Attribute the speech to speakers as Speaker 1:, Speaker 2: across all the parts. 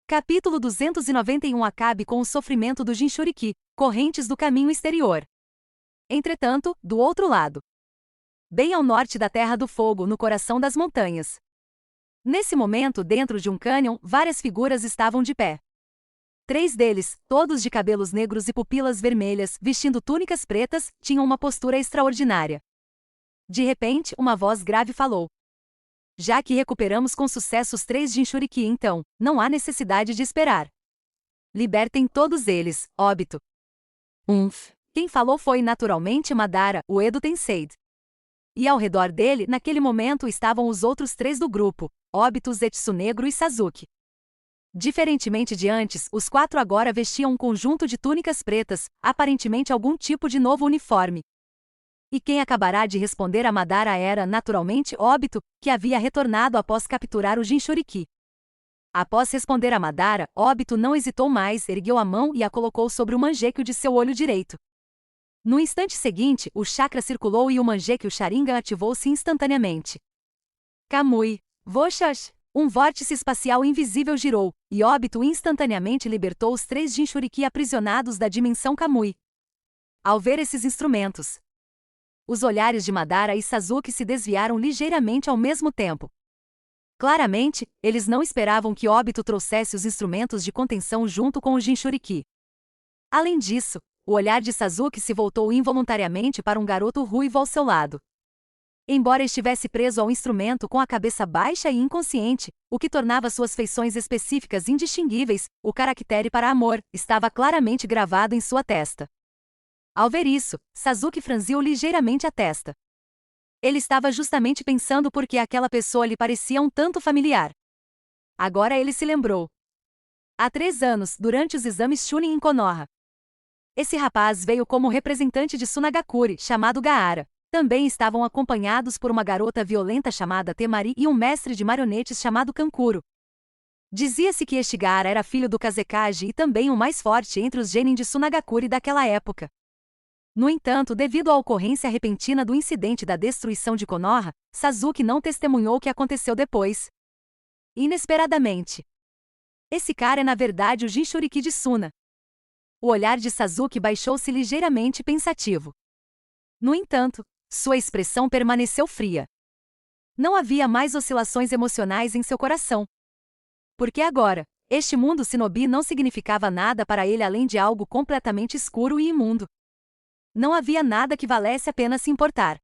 Speaker 1: Capítulo 291 Acabe com o sofrimento do Jinchuriki, correntes do caminho exterior. Entretanto, do outro lado, bem ao norte da Terra do Fogo, no coração das montanhas. Nesse momento, dentro de um cânion, várias figuras estavam de pé. 3 deles, todos de cabelos negros e pupilas vermelhas, vestindo túnicas pretas, tinham uma postura extraordinária. De repente, uma voz grave falou: já que recuperamos com sucesso os 3 Jinchuriki, então, não há necessidade de esperar. Libertem todos eles, Obito. Quem falou foi naturalmente Madara, o Edo Tensei. E ao redor dele, naquele momento, estavam os outros 3 do grupo, Obito, Zetsu Negro e Sasuke. Diferentemente de antes, os 4 agora vestiam um conjunto de túnicas pretas, aparentemente algum tipo de novo uniforme. E quem acabará de responder a Madara era, naturalmente, Obito, que havia retornado após capturar o Jinchuriki. Após responder a Madara, Obito não hesitou mais, ergueu a mão e a colocou sobre o mangekyou de seu olho direito. No instante seguinte, o chakra circulou e o mangekyou Sharingan ativou-se instantaneamente. Kamui, Voshas! Um vórtice espacial invisível girou, e Obito instantaneamente libertou os 3 Jinchuriki aprisionados da dimensão Kamui. Ao ver esses instrumentos, os olhares de Madara e Sasuke se desviaram ligeiramente ao mesmo tempo. Claramente, eles não esperavam que Obito trouxesse os instrumentos de contenção junto com o Jinchuriki. Além disso, o olhar de Sasuke se voltou involuntariamente para um garoto ruivo ao seu lado. Embora estivesse preso ao instrumento com a cabeça baixa e inconsciente, o que tornava suas feições específicas indistinguíveis, o caractere para amor estava claramente gravado em sua testa. Ao ver isso, Sasuke franziu ligeiramente a testa. Ele estava justamente pensando por que aquela pessoa lhe parecia um tanto familiar. Agora ele se lembrou. Há 3 anos, durante os exames Chunin em Konoha, esse rapaz veio como representante de Tsunagakure, chamado Gaara. Também estavam acompanhados por uma garota violenta chamada Temari e um mestre de marionetes chamado Kankuro. Dizia-se que este Gaara era filho do Kazekage e também o mais forte entre os genin de Tsunagakure daquela época. No entanto, devido à ocorrência repentina do incidente da destruição de Konoha, Sasuke não testemunhou o que aconteceu depois. Inesperadamente, esse cara é na verdade o Jinchuriki de Suna. O olhar de Sasuke baixou-se ligeiramente pensativo. No entanto, sua expressão permaneceu fria. Não havia mais oscilações emocionais em seu coração. Porque agora, este mundo shinobi não significava nada para ele além de algo completamente escuro e imundo. Não havia nada que valesse a pena se importar.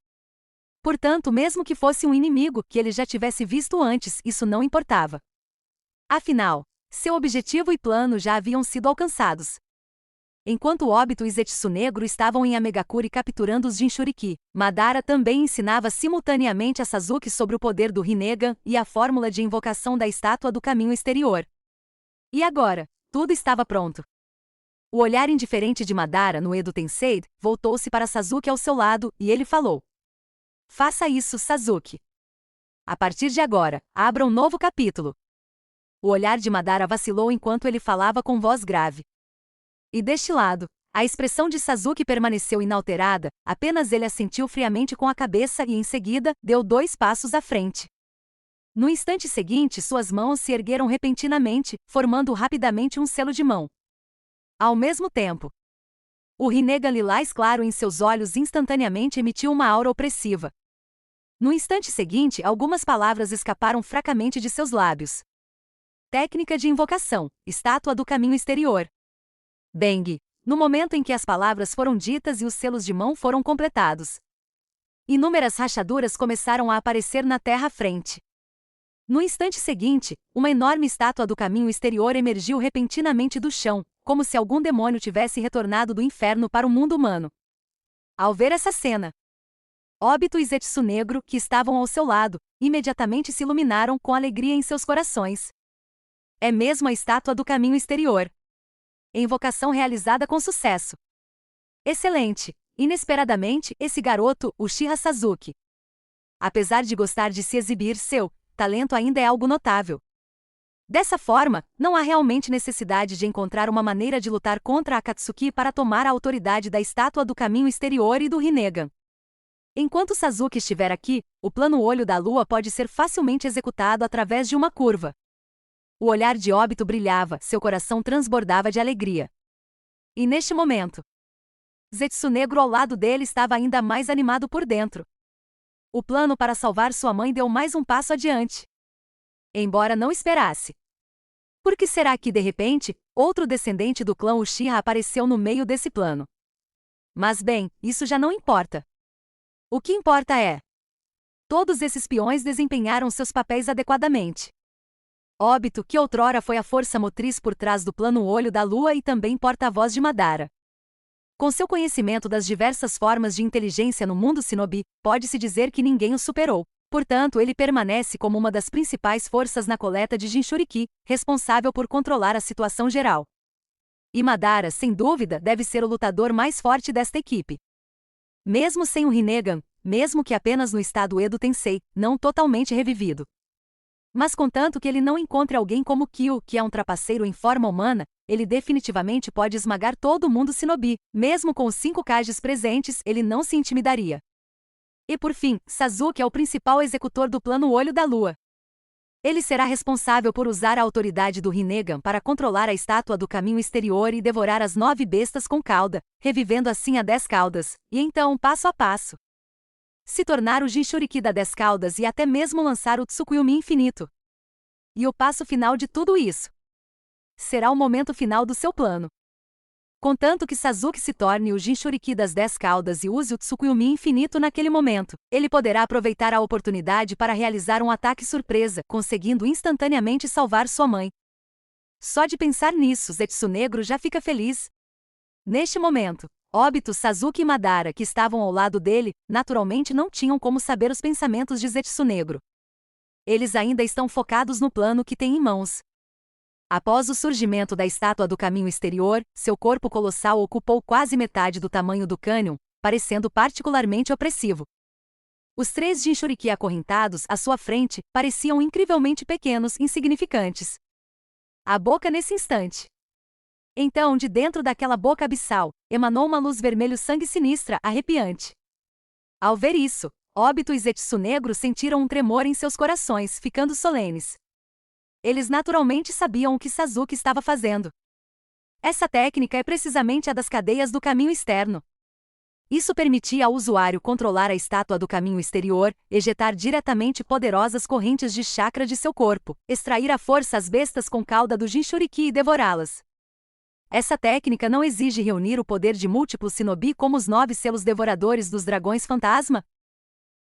Speaker 1: Portanto, mesmo que fosse um inimigo que ele já tivesse visto antes, isso não importava. Afinal, seu objetivo e plano já haviam sido alcançados. Enquanto Obito e Zetsu Negro estavam em Amegakure capturando os Jinchuriki, Madara também ensinava simultaneamente a Sasuke sobre o poder do Rinnegan e a fórmula de invocação da estátua do caminho exterior. E agora, tudo estava pronto. O olhar indiferente de Madara no Edo Tensei voltou-se para Sasuke ao seu lado, e ele falou: faça isso, Sasuke. A partir de agora, abra um novo capítulo. O olhar de Madara vacilou enquanto ele falava com voz grave. E deste lado, a expressão de Sasuke permaneceu inalterada, apenas ele assentiu friamente com a cabeça e em seguida, deu 2 passos à frente. No instante seguinte, suas mãos se ergueram repentinamente, formando rapidamente um selo de mão. Ao mesmo tempo, o Rinnegan lilás claro em seus olhos instantaneamente emitiu uma aura opressiva. No instante seguinte, algumas palavras escaparam fracamente de seus lábios. Técnica de invocação, estátua do caminho exterior. Bang! No momento em que as palavras foram ditas e os selos de mão foram completados, inúmeras rachaduras começaram a aparecer na terra à frente. No instante seguinte, uma enorme estátua do caminho exterior emergiu repentinamente do chão, como se algum demônio tivesse retornado do inferno para o mundo humano. Ao ver essa cena, Obito e Zetsu Negro, que estavam ao seu lado, imediatamente se iluminaram com alegria em seus corações. É mesmo a estátua do caminho exterior. Invocação realizada com sucesso. Excelente! Inesperadamente, esse garoto, Uchiha Sasuke, apesar de gostar de se exibir, seu talento ainda é algo notável. Dessa forma, não há realmente necessidade de encontrar uma maneira de lutar contra Akatsuki para tomar a autoridade da estátua do caminho exterior e do Rinnegan. Enquanto Sasuke estiver aqui, o plano Olho da Lua pode ser facilmente executado através de uma curva. O olhar de Obito brilhava, seu coração transbordava de alegria. E neste momento, Zetsunegro ao lado dele estava ainda mais animado por dentro. O plano para salvar sua mãe deu mais um passo adiante. Embora não esperasse. Por que será que, de repente, outro descendente do clã Uchiha apareceu no meio desse plano? Mas bem, isso já não importa. O que importa é: todos esses peões desempenharam seus papéis adequadamente. Obito, que outrora foi a força motriz por trás do plano Olho da Lua e também porta-voz de Madara. Com seu conhecimento das diversas formas de inteligência no mundo shinobi, pode-se dizer que ninguém o superou. Portanto, ele permanece como uma das principais forças na coleta de Jinchuriki, responsável por controlar a situação geral. E Madara, sem dúvida, deve ser o lutador mais forte desta equipe. Mesmo sem o Rinnegan, mesmo que apenas no estado Edo Tensei, não totalmente revivido. Mas contanto que ele não encontre alguém como Kyo, que é um trapaceiro em forma humana, ele definitivamente pode esmagar todo mundo shinobi. Mesmo com os 5 Kages presentes, ele não se intimidaria. E por fim, Sasuke é o principal executor do plano Olho da Lua. Ele será responsável por usar a autoridade do Rinnegan para controlar a estátua do caminho exterior e devorar as 9 bestas com cauda, revivendo assim a 10 caudas, e então, passo a passo, se tornar o Jinchuriki da 10 caudas e até mesmo lançar o Tsukuyomi infinito. E o passo final de tudo isso será o momento final do seu plano. Contanto que Sasuke se torne o Jinchuriki das 10 caudas e use o Tsukuyomi infinito naquele momento, ele poderá aproveitar a oportunidade para realizar um ataque surpresa, conseguindo instantaneamente salvar sua mãe. Só de pensar nisso, Zetsunegro já fica feliz. Neste momento, Obito, Sasuke e Madara, que estavam ao lado dele, naturalmente não tinham como saber os pensamentos de Zetsunegro. Eles ainda estão focados no plano que têm em mãos. Após o surgimento da estátua do caminho exterior, seu corpo colossal ocupou quase metade do tamanho do cânion, parecendo particularmente opressivo. Os 3 Jinchuriki acorrentados à sua frente pareciam incrivelmente pequenos e insignificantes. A boca nesse instante. Então, de dentro daquela boca abissal, emanou uma luz vermelho-sangue sinistra, arrepiante. Ao ver isso, Obito e Zetsunegro sentiram um tremor em seus corações, ficando solenes. Eles naturalmente sabiam o que Sasuke estava fazendo. Essa técnica é precisamente a das cadeias do caminho externo. Isso permitia ao usuário controlar a estátua do caminho exterior, ejetar diretamente poderosas correntes de chakra de seu corpo, extrair à força as bestas com cauda do Jinchuriki e devorá-las. Essa técnica não exige reunir o poder de múltiplos shinobi como os 9 selos devoradores dos dragões fantasma.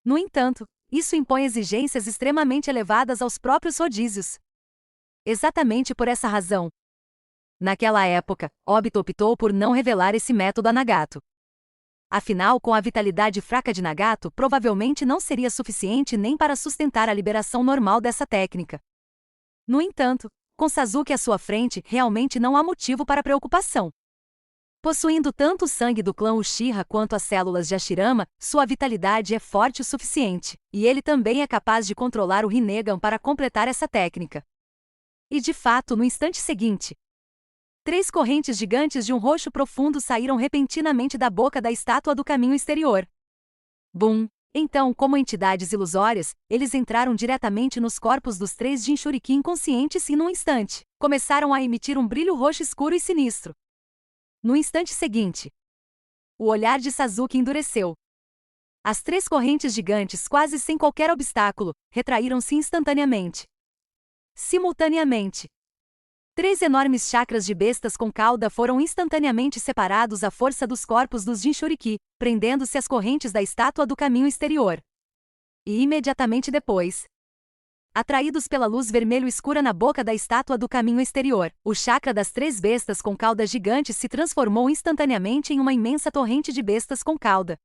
Speaker 1: No entanto, isso impõe exigências extremamente elevadas aos próprios rodízios. Exatamente por essa razão, naquela época, Obito optou por não revelar esse método a Nagato. Afinal, com a vitalidade fraca de Nagato, provavelmente não seria suficiente nem para sustentar a liberação normal dessa técnica. No entanto, com Sasuke à sua frente, realmente não há motivo para preocupação. Possuindo tanto o sangue do clã Uchiha quanto as células de Hashirama, sua vitalidade é forte o suficiente, e ele também é capaz de controlar o Rinnegan para completar essa técnica. E de fato, no instante seguinte, 3 correntes gigantes de um roxo profundo saíram repentinamente da boca da estátua do caminho exterior. Bum! Então, como entidades ilusórias, eles entraram diretamente nos corpos dos 3 Jinchuriki inconscientes e, num instante, começaram a emitir um brilho roxo escuro e sinistro. No instante seguinte, o olhar de Sasuke endureceu. As 3 correntes gigantes, quase sem qualquer obstáculo, retraíram-se instantaneamente. Simultaneamente, 3 enormes chakras de bestas com cauda foram instantaneamente separados à força dos corpos dos Jinchuriki, prendendo-se às correntes da estátua do caminho exterior. E imediatamente depois, atraídos pela luz vermelho escura na boca da estátua do caminho exterior, o chakra das 3 bestas com cauda gigante se transformou instantaneamente em uma imensa torrente de bestas com cauda.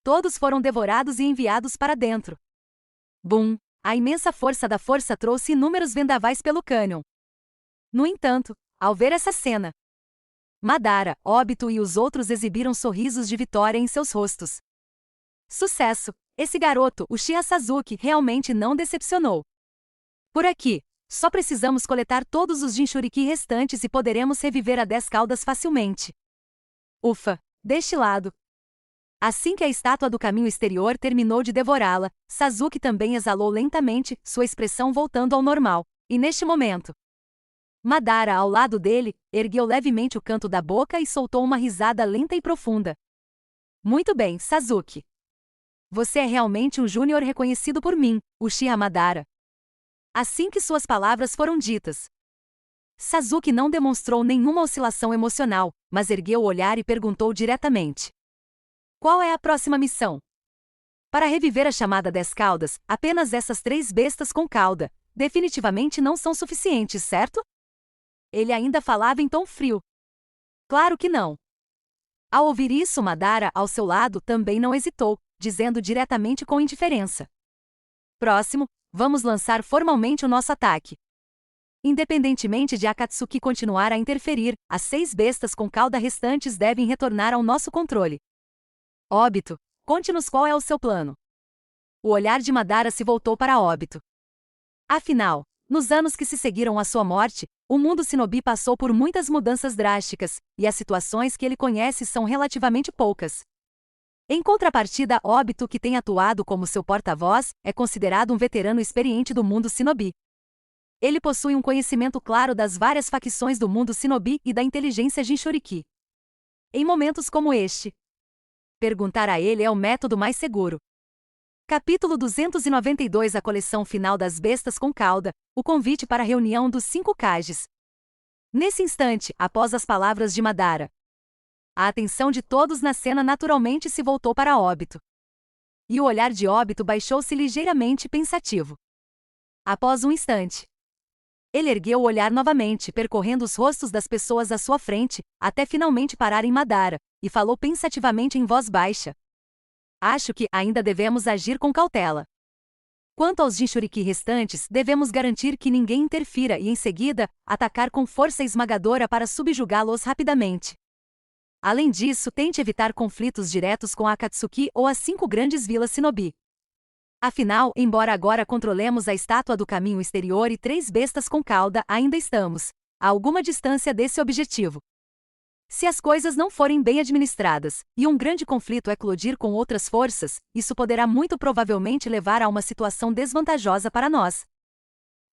Speaker 1: Todos foram devorados e enviados para dentro. Bum! A imensa força da força trouxe inúmeros vendavais pelo cânion. No entanto, ao ver essa cena, Madara, Obito e os outros exibiram sorrisos de vitória em seus rostos. Sucesso! Esse garoto, Uchiha Sasuke, realmente não decepcionou. Por aqui, só precisamos coletar todos os Jinchuriki restantes e poderemos reviver a 10 caudas facilmente. Ufa! Deste lado. Assim que a estátua do caminho exterior terminou de devorá-la, Sasuke também exalou lentamente, sua expressão voltando ao normal. E neste momento, Madara, ao lado dele, ergueu levemente o canto da boca e soltou uma risada lenta e profunda. Muito bem, Sasuke. Você é realmente um júnior reconhecido por mim, Uchiha Madara. Assim que suas palavras foram ditas, Sasuke não demonstrou nenhuma oscilação emocional, mas ergueu o olhar e perguntou diretamente: qual é a próxima missão? Para reviver a chamada 10 caudas, apenas essas 3 bestas com cauda definitivamente não são suficientes, certo? Ele ainda falava em tom frio. Claro que não. Ao ouvir isso, Madara, ao seu lado, também não hesitou, dizendo diretamente com indiferença: próximo, vamos lançar formalmente o nosso ataque. Independentemente de Akatsuki continuar a interferir, as 6 bestas com cauda restantes devem retornar ao nosso controle. Obito, conte-nos qual é o seu plano. O olhar de Madara se voltou para Obito. Afinal, nos anos que se seguiram à sua morte, o mundo shinobi passou por muitas mudanças drásticas, e as situações que ele conhece são relativamente poucas. Em contrapartida, Obito, que tem atuado como seu porta-voz, é considerado um veterano experiente do mundo shinobi. Ele possui um conhecimento claro das várias facções do mundo shinobi e da inteligência Jinchuriki. Em momentos como este, perguntar a ele é o método mais seguro. Capítulo 292. A coleção final das bestas com cauda, o convite para a reunião dos 5 Kages. Nesse instante, após as palavras de Madara, a atenção de todos na cena naturalmente se voltou para Obito. E o olhar de Obito baixou-se ligeiramente pensativo. Após um instante, ele ergueu o olhar novamente, percorrendo os rostos das pessoas à sua frente, até finalmente parar em Madara, e falou pensativamente em voz baixa: acho que ainda devemos agir com cautela. Quanto aos Jinchuriki restantes, devemos garantir que ninguém interfira e, em seguida, atacar com força esmagadora para subjugá-los rapidamente. Além disso, tente evitar conflitos diretos com a Akatsuki ou as 5 grandes vilas shinobi. Afinal, embora agora controlemos a estátua do caminho exterior e 3 bestas com cauda, ainda estamos a alguma distância desse objetivo. Se as coisas não forem bem administradas, e um grande conflito eclodir com outras forças, isso poderá muito provavelmente levar a uma situação desvantajosa para nós.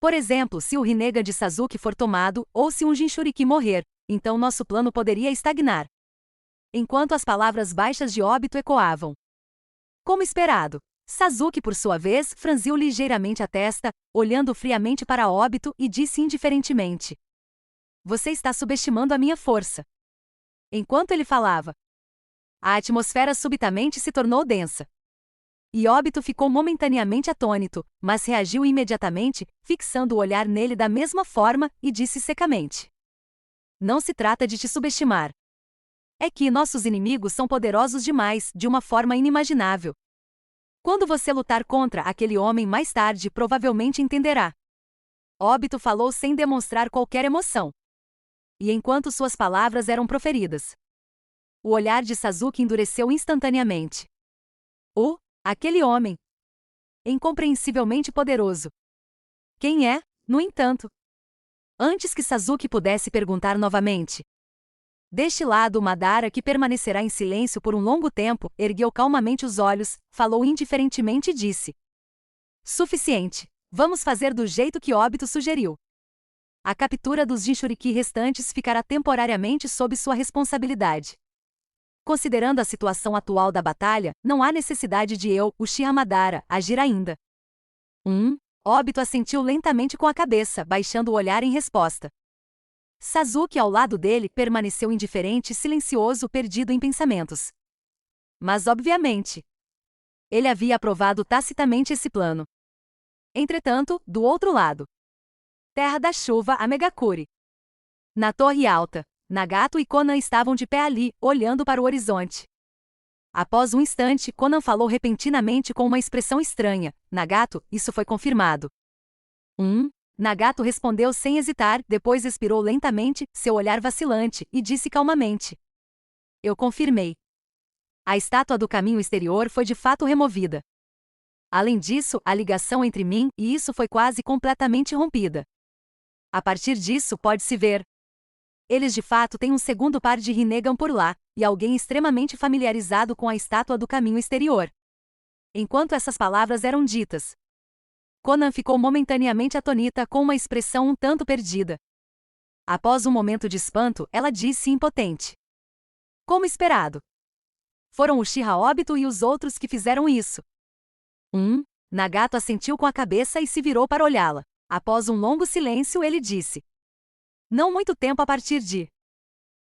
Speaker 1: Por exemplo, se o Rinnegan de Sasuke for tomado, ou se um Jinchuriki morrer, então nosso plano poderia estagnar. Enquanto as palavras baixas de Obito ecoavam. Como esperado, Sasuke, por sua vez, franziu ligeiramente a testa, olhando friamente para Obito e disse indiferentemente: você está subestimando a minha força. Enquanto ele falava, a atmosfera subitamente se tornou densa. E Obito ficou momentaneamente atônito, mas reagiu imediatamente, fixando o olhar nele da mesma forma, e disse secamente: não se trata de te subestimar. É que nossos inimigos são poderosos demais, de uma forma inimaginável. Quando você lutar contra aquele homem mais tarde, provavelmente entenderá. Obito falou sem demonstrar qualquer emoção. E enquanto suas palavras eram proferidas, o olhar de Sasuke endureceu instantaneamente. Aquele homem. Incompreensivelmente poderoso. Quem é, no entanto? Antes que Sasuke pudesse perguntar novamente. Deste lado, Madara, que permanecerá em silêncio por um longo tempo, ergueu calmamente os olhos, falou indiferentemente e disse: suficiente. Vamos fazer do jeito que Obito sugeriu. A captura dos Jinchuriki restantes ficará temporariamente sob sua responsabilidade. Considerando a situação atual da batalha, não há necessidade de eu, Uchiha Madara, agir ainda. Obito assentiu lentamente com a cabeça, baixando o olhar em resposta. Sasuke, ao lado dele, permaneceu indiferente e silencioso, perdido em pensamentos. Mas, obviamente, ele havia aprovado tacitamente esse plano. Entretanto, do outro lado, Terra da Chuva, a Megakuri. Na torre alta, Nagato e Konan estavam de pé ali, olhando para o horizonte. Após um instante, Konan falou repentinamente com uma expressão estranha: Nagato, isso foi confirmado. Nagato respondeu sem hesitar, depois expirou lentamente, seu olhar vacilante, e disse calmamente: eu confirmei. A estátua do caminho exterior foi de fato removida. Além disso, a ligação entre mim e isso foi quase completamente rompida. A partir disso, pode-se ver. Eles de fato têm um segundo par de Rinnegan por lá, e alguém extremamente familiarizado com a estátua do caminho exterior. Enquanto essas palavras eram ditas, Conan ficou momentaneamente atonita com uma expressão um tanto perdida. Após um momento de espanto, ela disse impotente: como esperado. Foram o Uchiha Obito e os outros que fizeram isso. Nagato assentiu com a cabeça e se virou para olhá-la. Após um longo silêncio, ele disse: não muito tempo a partir de...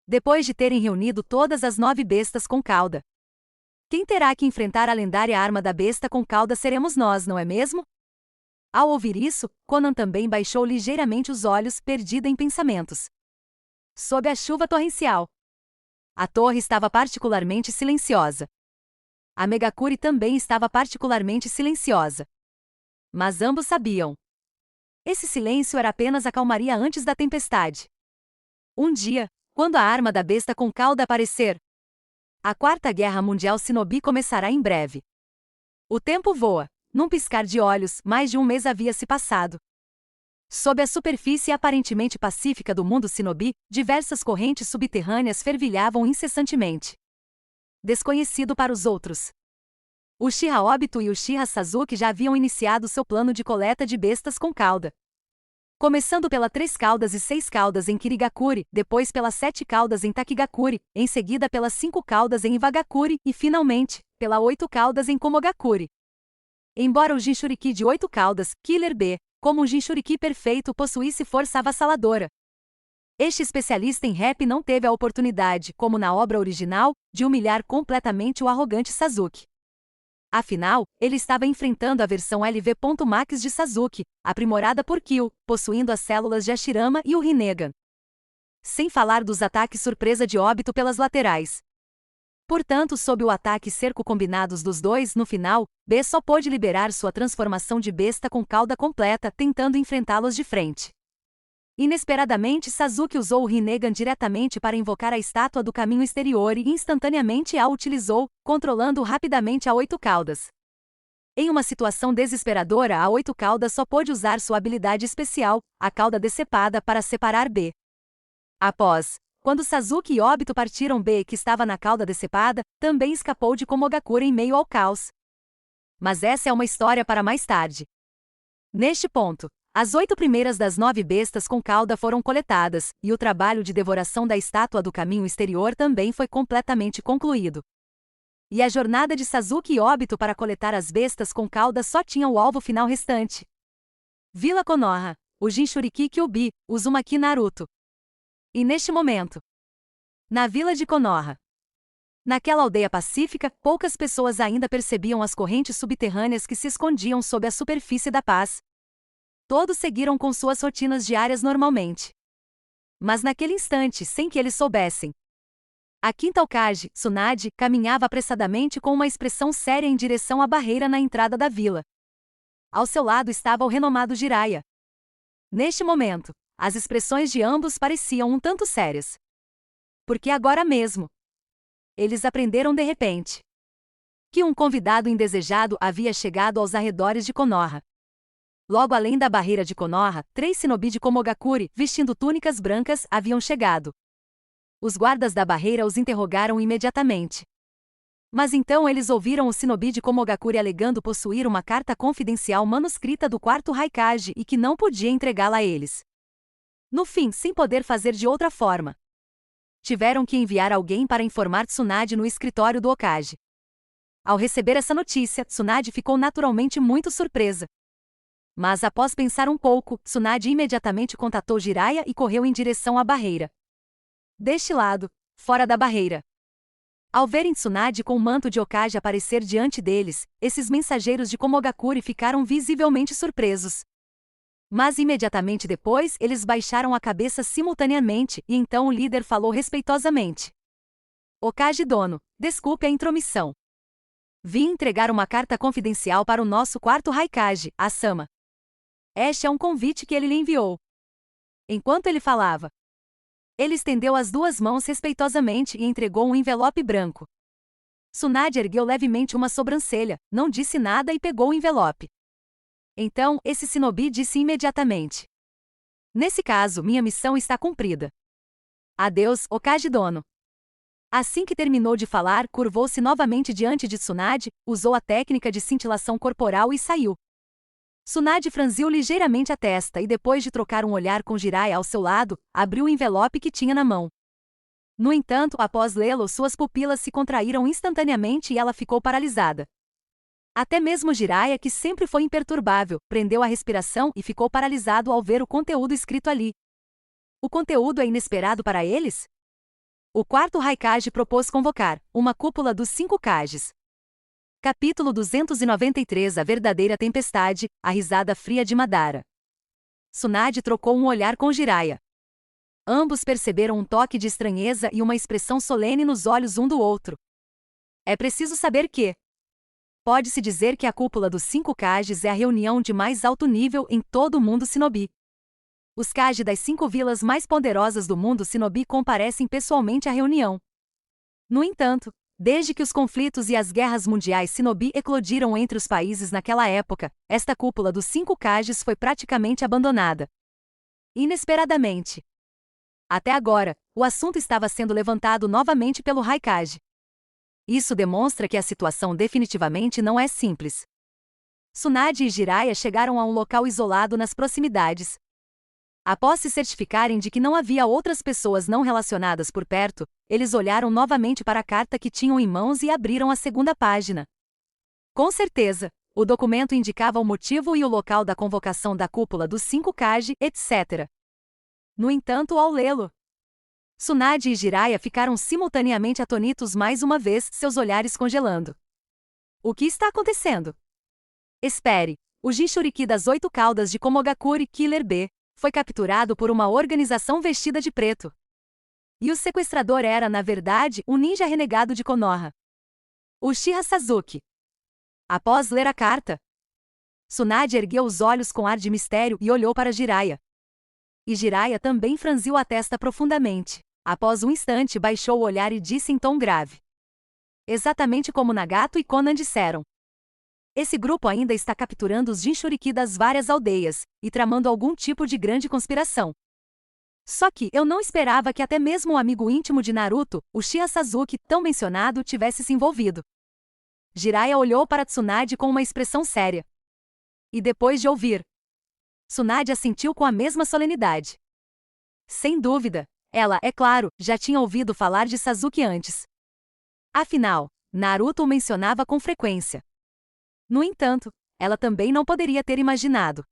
Speaker 1: depois de terem reunido todas as 9 bestas com cauda. Quem terá que enfrentar a lendária arma da besta com cauda seremos nós, não é mesmo? Ao ouvir isso, Conan também baixou ligeiramente os olhos, perdida em pensamentos. Sob a chuva torrencial. A torre estava particularmente silenciosa. A Megakuri também estava particularmente silenciosa. Mas ambos sabiam. Esse silêncio era apenas a calmaria antes da tempestade. Um dia, quando a arma da besta com cauda aparecer, a Quarta Guerra Mundial Shinobi começará em breve. O tempo voa. Num piscar de olhos, mais de um mês havia se passado. Sob a superfície aparentemente pacífica do mundo Shinobi, diversas correntes subterrâneas fervilhavam incessantemente. Desconhecido para os outros, o Uchiha Obito e o Uchiha Sasuke já haviam iniciado seu plano de coleta de bestas com cauda. Começando pela 3 caudas e 6 caudas em Kirigakuri, depois pelas 7 caudas em Takigakuri, em seguida pelas 5 caudas em Iwagakuri e, finalmente, pela 8 caudas em Komogakuri. Embora o Jinchuriki de 8 caudas, Killer B, como um Jinchuriki perfeito, possuísse força avassaladora, este especialista em rap não teve a oportunidade, como na obra original, de humilhar completamente o arrogante Sasuke. Afinal, ele estava enfrentando a versão LV.max de Sasuke, aprimorada por Kyo, possuindo as células de Hashirama e o Rinnegan. Sem falar dos ataques surpresa de Obito pelas laterais. Portanto, sob o ataque cerco combinados dos dois, no final, B só pôde liberar sua transformação de besta com cauda completa, tentando enfrentá-los de frente. Inesperadamente, Sasuke usou o Rinnegan diretamente para invocar a estátua do caminho exterior e instantaneamente a utilizou, controlando rapidamente a 8 caudas. Em uma situação desesperadora, a 8 caudas só pôde usar sua habilidade especial, a cauda decepada, para separar B. Quando Sasuke e Obito partiram, B, que estava na cauda decepada, também escapou de Komogakure em meio ao caos. Mas essa é uma história para mais tarde. Neste ponto, as 8 primeiras das 9 bestas com cauda foram coletadas, e o trabalho de devoração da estátua do caminho exterior também foi completamente concluído. E a jornada de Sasuke e Obito para coletar as bestas com cauda só tinha o alvo final restante. Vila Konoha, o Jinchuriki Kyuubi, Uzumaki Naruto. E neste momento, na vila de Konoha, naquela aldeia pacífica, poucas pessoas ainda percebiam as correntes subterrâneas que se escondiam sob a superfície da paz. Todos seguiram com suas rotinas diárias normalmente. Mas naquele instante, sem que eles soubessem, a quinta Hokage, Tsunade, caminhava apressadamente com uma expressão séria em direção à barreira na entrada da vila. Ao seu lado estava o renomado Jiraiya. Neste momento, as expressões de ambos pareciam um tanto sérias. Porque agora mesmo, eles aprenderam de repente que um convidado indesejado havia chegado aos arredores de Konoha. Logo além da barreira de Konoha, 3 shinobi de Komogakuri, vestindo túnicas brancas, haviam chegado. Os guardas da barreira os interrogaram imediatamente. Mas então eles ouviram o shinobi de Komogakuri alegando possuir uma carta confidencial manuscrita do 4º Raikage e que não podia entregá-la a eles. No fim, sem poder fazer de outra forma, tiveram que enviar alguém para informar Tsunade no escritório do Hokage. Ao receber essa notícia, Tsunade ficou naturalmente muito surpresa. Mas após pensar um pouco, Tsunade imediatamente contatou Jiraiya e correu em direção à barreira. Deste lado, fora da barreira, ao verem Tsunade com o manto de Hokage aparecer diante deles, esses mensageiros de Komogakuri ficaram visivelmente surpresos. Mas imediatamente depois, eles baixaram a cabeça simultaneamente, e então o líder falou respeitosamente: Hokage Dono, desculpe a intromissão. Vim entregar uma carta confidencial para o nosso 4º Raikage, Asama. Este é um convite que ele lhe enviou. Enquanto ele falava, ele estendeu as 2 mãos respeitosamente e entregou um envelope branco. Tsunade ergueu levemente uma sobrancelha, não disse nada e pegou o envelope. Então, esse shinobi disse imediatamente: nesse caso, minha missão está cumprida. Adeus, Hokage Dono. Assim que terminou de falar, curvou-se novamente diante de Tsunade, usou a técnica de cintilação corporal e saiu. Tsunade franziu ligeiramente a testa e, depois de trocar um olhar com Jiraiya ao seu lado, abriu o envelope que tinha na mão. No entanto, após lê-lo, suas pupilas se contraíram instantaneamente e ela ficou paralisada. Até mesmo Jiraiya, que sempre foi imperturbável, prendeu a respiração e ficou paralisado ao ver o conteúdo escrito ali. O conteúdo é inesperado para eles? O quarto Raikage propôs convocar uma cúpula dos 5 Kages. Capítulo 293 A verdadeira tempestade, a risada fria de Madara. Tsunade trocou um olhar com Jiraiya. Ambos perceberam um toque de estranheza e uma expressão solene nos olhos um do outro. É preciso saber que pode-se dizer que a cúpula dos 5 Kages é a reunião de mais alto nível em todo o mundo Shinobi. Os Kage das 5 vilas mais poderosas do mundo Shinobi comparecem pessoalmente à reunião. No entanto, desde que os conflitos e as guerras mundiais Shinobi eclodiram entre os países naquela época, esta cúpula dos 5 Kages foi praticamente abandonada. Inesperadamente. Até agora, o assunto estava sendo levantado novamente pelo Raikage. Isso demonstra que a situação definitivamente não é simples. Tsunade e Jiraiya chegaram a um local isolado nas proximidades. Após se certificarem de que não havia outras pessoas não relacionadas por perto, eles olharam novamente para a carta que tinham em mãos e abriram a segunda página. Com certeza, o documento indicava o motivo e o local da convocação da cúpula dos 5 Kage, etc. No entanto, ao lê-lo, Tsunade e Jiraiya ficaram simultaneamente atônitos mais uma vez, seus olhares congelando. O que está acontecendo? Espere, o Jinchuriki das 8 caudas de Komogakure Killer B foi capturado por uma organização vestida de preto. E o sequestrador era, na verdade, um ninja renegado de Konoha. Uchiha Sasuke. Após ler a carta, Tsunade ergueu os olhos com ar de mistério e olhou para Jiraiya. E Jiraiya também franziu a testa profundamente. Após um instante, baixou o olhar e disse em tom grave. Exatamente como Nagato e Konan disseram. Esse grupo ainda está capturando os Jinchuriki das várias aldeias, e tramando algum tipo de grande conspiração. Só que eu não esperava que até mesmo o amigo íntimo de Naruto, Uchiha Sasuke, tão mencionado, tivesse se envolvido. Jiraiya olhou para Tsunade com uma expressão séria. E depois de ouvir, Tsunade assentiu com a mesma solenidade. Sem dúvida, ela, é claro, já tinha ouvido falar de Sasuke antes. Afinal, Naruto o mencionava com frequência. No entanto, ela também não poderia ter imaginado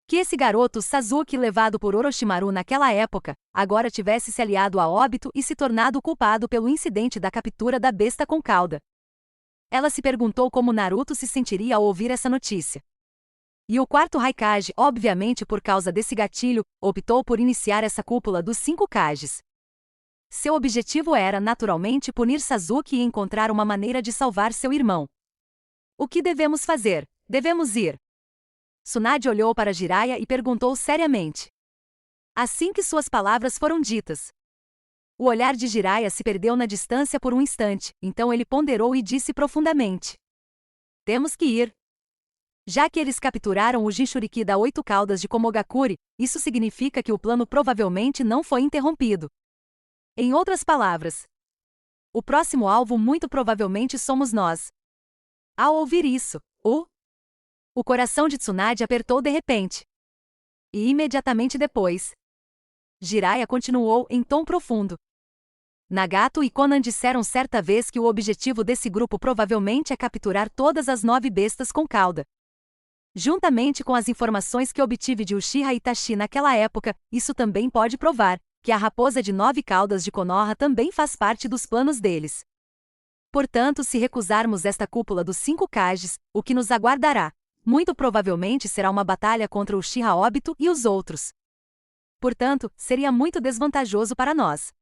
Speaker 1: que esse garoto Sasuke, levado por Orochimaru naquela época, agora tivesse se aliado a Obito e se tornado o culpado pelo incidente da captura da besta com cauda. Ela se perguntou como Naruto se sentiria ao ouvir essa notícia. E o quarto Raikage, obviamente por causa desse gatilho, optou por iniciar essa cúpula dos 5 Kages. Seu objetivo era, naturalmente, punir Sasuke e encontrar uma maneira de salvar seu irmão. O que devemos fazer? Devemos ir. Tsunade olhou para Jiraiya e perguntou seriamente. Assim que suas palavras foram ditas, o olhar de Jiraiya se perdeu na distância por um instante, então ele ponderou e disse profundamente. Temos que ir. Já que eles capturaram o Jinchuriki da 8 caudas de Komogakure, isso significa que o plano provavelmente não foi interrompido. Em outras palavras, o próximo alvo muito provavelmente somos nós. Ao ouvir isso, o coração de Tsunade apertou de repente. E imediatamente depois, Jiraiya continuou em tom profundo. Nagato e Konan disseram certa vez que o objetivo desse grupo provavelmente é capturar todas as 9 bestas com cauda. Juntamente com as informações que obtive de Uchiha Itachi naquela época, isso também pode provar que a raposa de 9 caudas de Konoha também faz parte dos planos deles. Portanto, se recusarmos esta cúpula dos 5 Kages, o que nos aguardará, muito provavelmente será uma batalha contra Uchiha Obito e os outros. Portanto, seria muito desvantajoso para nós.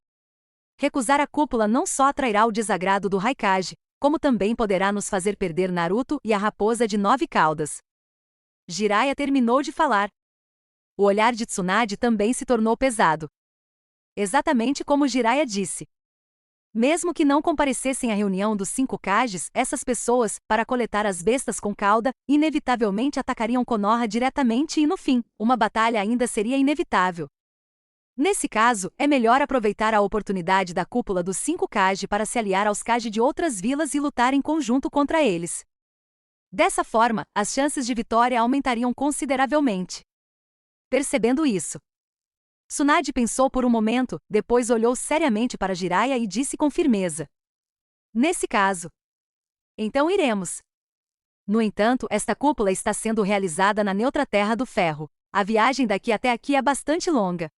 Speaker 1: Recusar a cúpula não só atrairá o desagrado do Raikage, como também poderá nos fazer perder Naruto e a raposa de 9 caudas. Jiraiya terminou de falar. O olhar de Tsunade também se tornou pesado. Exatamente como Jiraiya disse. Mesmo que não comparecessem à reunião dos 5 Kages, essas pessoas, para coletar as bestas com cauda, inevitavelmente atacariam Konoha diretamente e no fim, uma batalha ainda seria inevitável. Nesse caso, é melhor aproveitar a oportunidade da cúpula dos 5 Kage para se aliar aos Kage de outras vilas e lutar em conjunto contra eles. Dessa forma, as chances de vitória aumentariam consideravelmente. Percebendo isso, Tsunade pensou por um momento, depois olhou seriamente para Jiraiya e disse com firmeza: Nesse caso, então iremos. No entanto, esta cúpula está sendo realizada na neutra Terra do Ferro. A viagem daqui até aqui é bastante longa.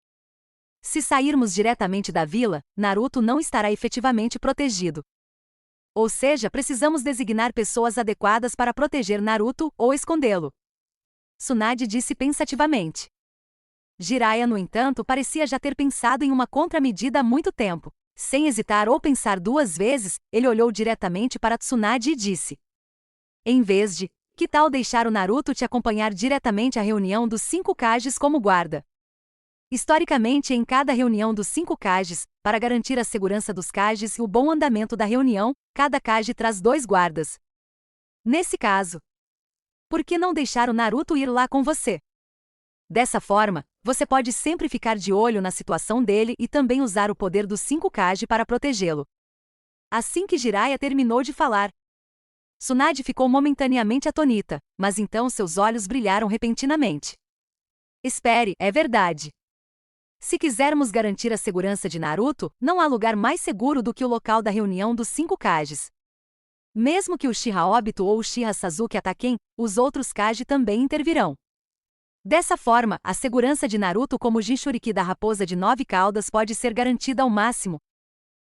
Speaker 1: Se sairmos diretamente da vila, Naruto não estará efetivamente protegido. Ou seja, precisamos designar pessoas adequadas para proteger Naruto ou escondê-lo. Tsunade disse pensativamente. Jiraiya, no entanto, parecia já ter pensado em uma contramedida há muito tempo. Sem hesitar ou pensar duas vezes, ele olhou diretamente para Tsunade e disse: Em vez de, que tal deixar o Naruto te acompanhar diretamente à reunião dos 5 Kages como guarda? Historicamente, em cada reunião dos 5 Kages, para garantir a segurança dos Kages e o bom andamento da reunião, cada Kage traz 2 guardas. Nesse caso, por que não deixar o Naruto ir lá com você? Dessa forma, você pode sempre ficar de olho na situação dele e também usar o poder dos 5 Kage para protegê-lo. Assim que Jiraiya terminou de falar, Tsunade ficou momentaneamente atonita, mas então seus olhos brilharam repentinamente. Espere, é verdade. Se quisermos garantir a segurança de Naruto, não há lugar mais seguro do que o local da reunião dos 5 Kages. Mesmo que o Uchiha Obito ou o Uchiha Sasuke ataquem, os outros Kage também intervirão. Dessa forma, a segurança de Naruto como Jinchuriki da Raposa de 9 Caudas pode ser garantida ao máximo.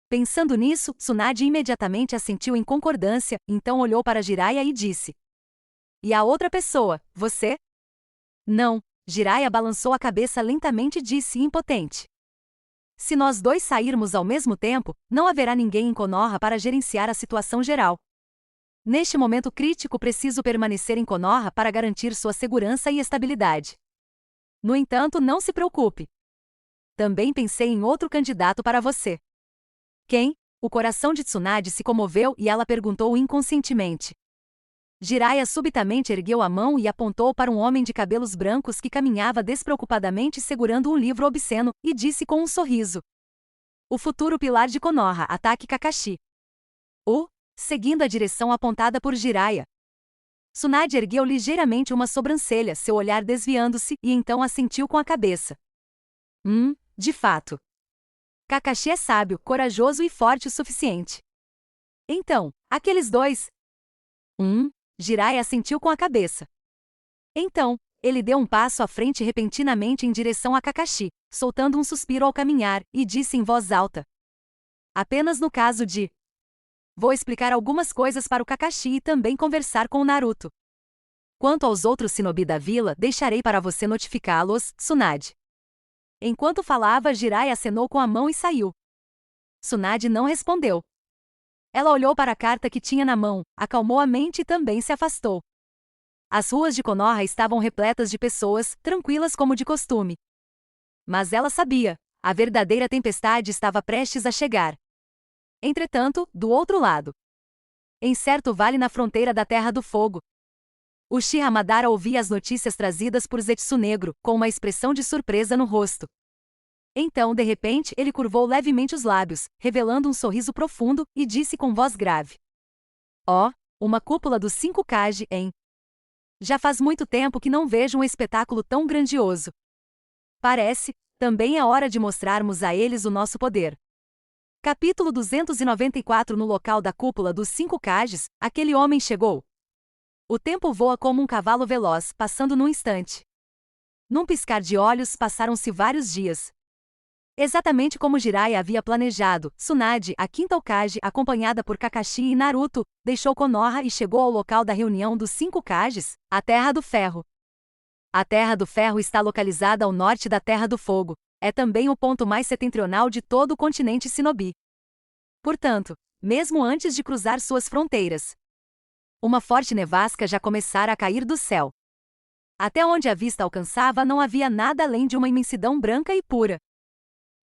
Speaker 1: Pensando nisso, Tsunade imediatamente assentiu em concordância, então olhou para Jiraiya e disse: E a outra pessoa, você? Não. Jiraiya balançou a cabeça lentamente e disse impotente: Se nós dois sairmos ao mesmo tempo, não haverá ninguém em Konoha para gerenciar a situação geral. Neste momento crítico preciso permanecer em Konoha para garantir sua segurança e estabilidade. No entanto, não se preocupe. Também pensei em outro candidato para você. Quem? O coração de Tsunade se comoveu e ela perguntou inconscientemente. Jiraiya subitamente ergueu a mão e apontou para um homem de cabelos brancos que caminhava despreocupadamente segurando um livro obsceno, e disse com um sorriso: O futuro pilar de Konoha, ataque Kakashi. Seguindo a direção apontada por Jiraiya. Tsunade ergueu ligeiramente uma sobrancelha, seu olhar desviando-se, e então assentiu com a cabeça. De fato. Kakashi é sábio, corajoso e forte o suficiente. Então, aqueles dois... Jiraiya assentiu com a cabeça. Então, ele deu um passo à frente repentinamente em direção a Kakashi, soltando um suspiro ao caminhar, e disse em voz alta: Apenas no caso de... Vou explicar algumas coisas para o Kakashi e também conversar com o Naruto. Quanto aos outros shinobi da vila, deixarei para você notificá-los, Tsunade. Enquanto falava, Jiraiya acenou com a mão e saiu. Tsunade não respondeu. Ela olhou para a carta que tinha na mão, acalmou a mente e também se afastou. As ruas de Konoha estavam repletas de pessoas, tranquilas como de costume. Mas ela sabia, a verdadeira tempestade estava prestes a chegar. Entretanto, do outro lado, em certo vale na fronteira da Terra do Fogo, Uchiha Madara ouvia as notícias trazidas por Zetsu Negro, com uma expressão de surpresa no rosto. Então, de repente, ele curvou levemente os lábios, revelando um sorriso profundo, e disse com voz grave: uma cúpula dos 5 Kage, hein? Já faz muito tempo que não vejo um espetáculo tão grandioso. Parece, também é hora de mostrarmos a eles o nosso poder. Capítulo 294. No local da cúpula dos 5 Kages, aquele homem chegou. O tempo voa como um cavalo veloz, passando num instante. Num piscar de olhos passaram-se vários dias. Exatamente como Jiraiya havia planejado, Tsunade, a quinta Hokage, acompanhada por Kakashi e Naruto, deixou Konoha e chegou ao local da reunião dos 5 Kages, a Terra do Ferro. A Terra do Ferro está localizada ao norte da Terra do Fogo. É também o ponto mais setentrional de todo o continente Shinobi. Portanto, mesmo antes de cruzar suas fronteiras, uma forte nevasca já começara a cair do céu. Até onde a vista alcançava não havia nada além de uma imensidão branca e pura.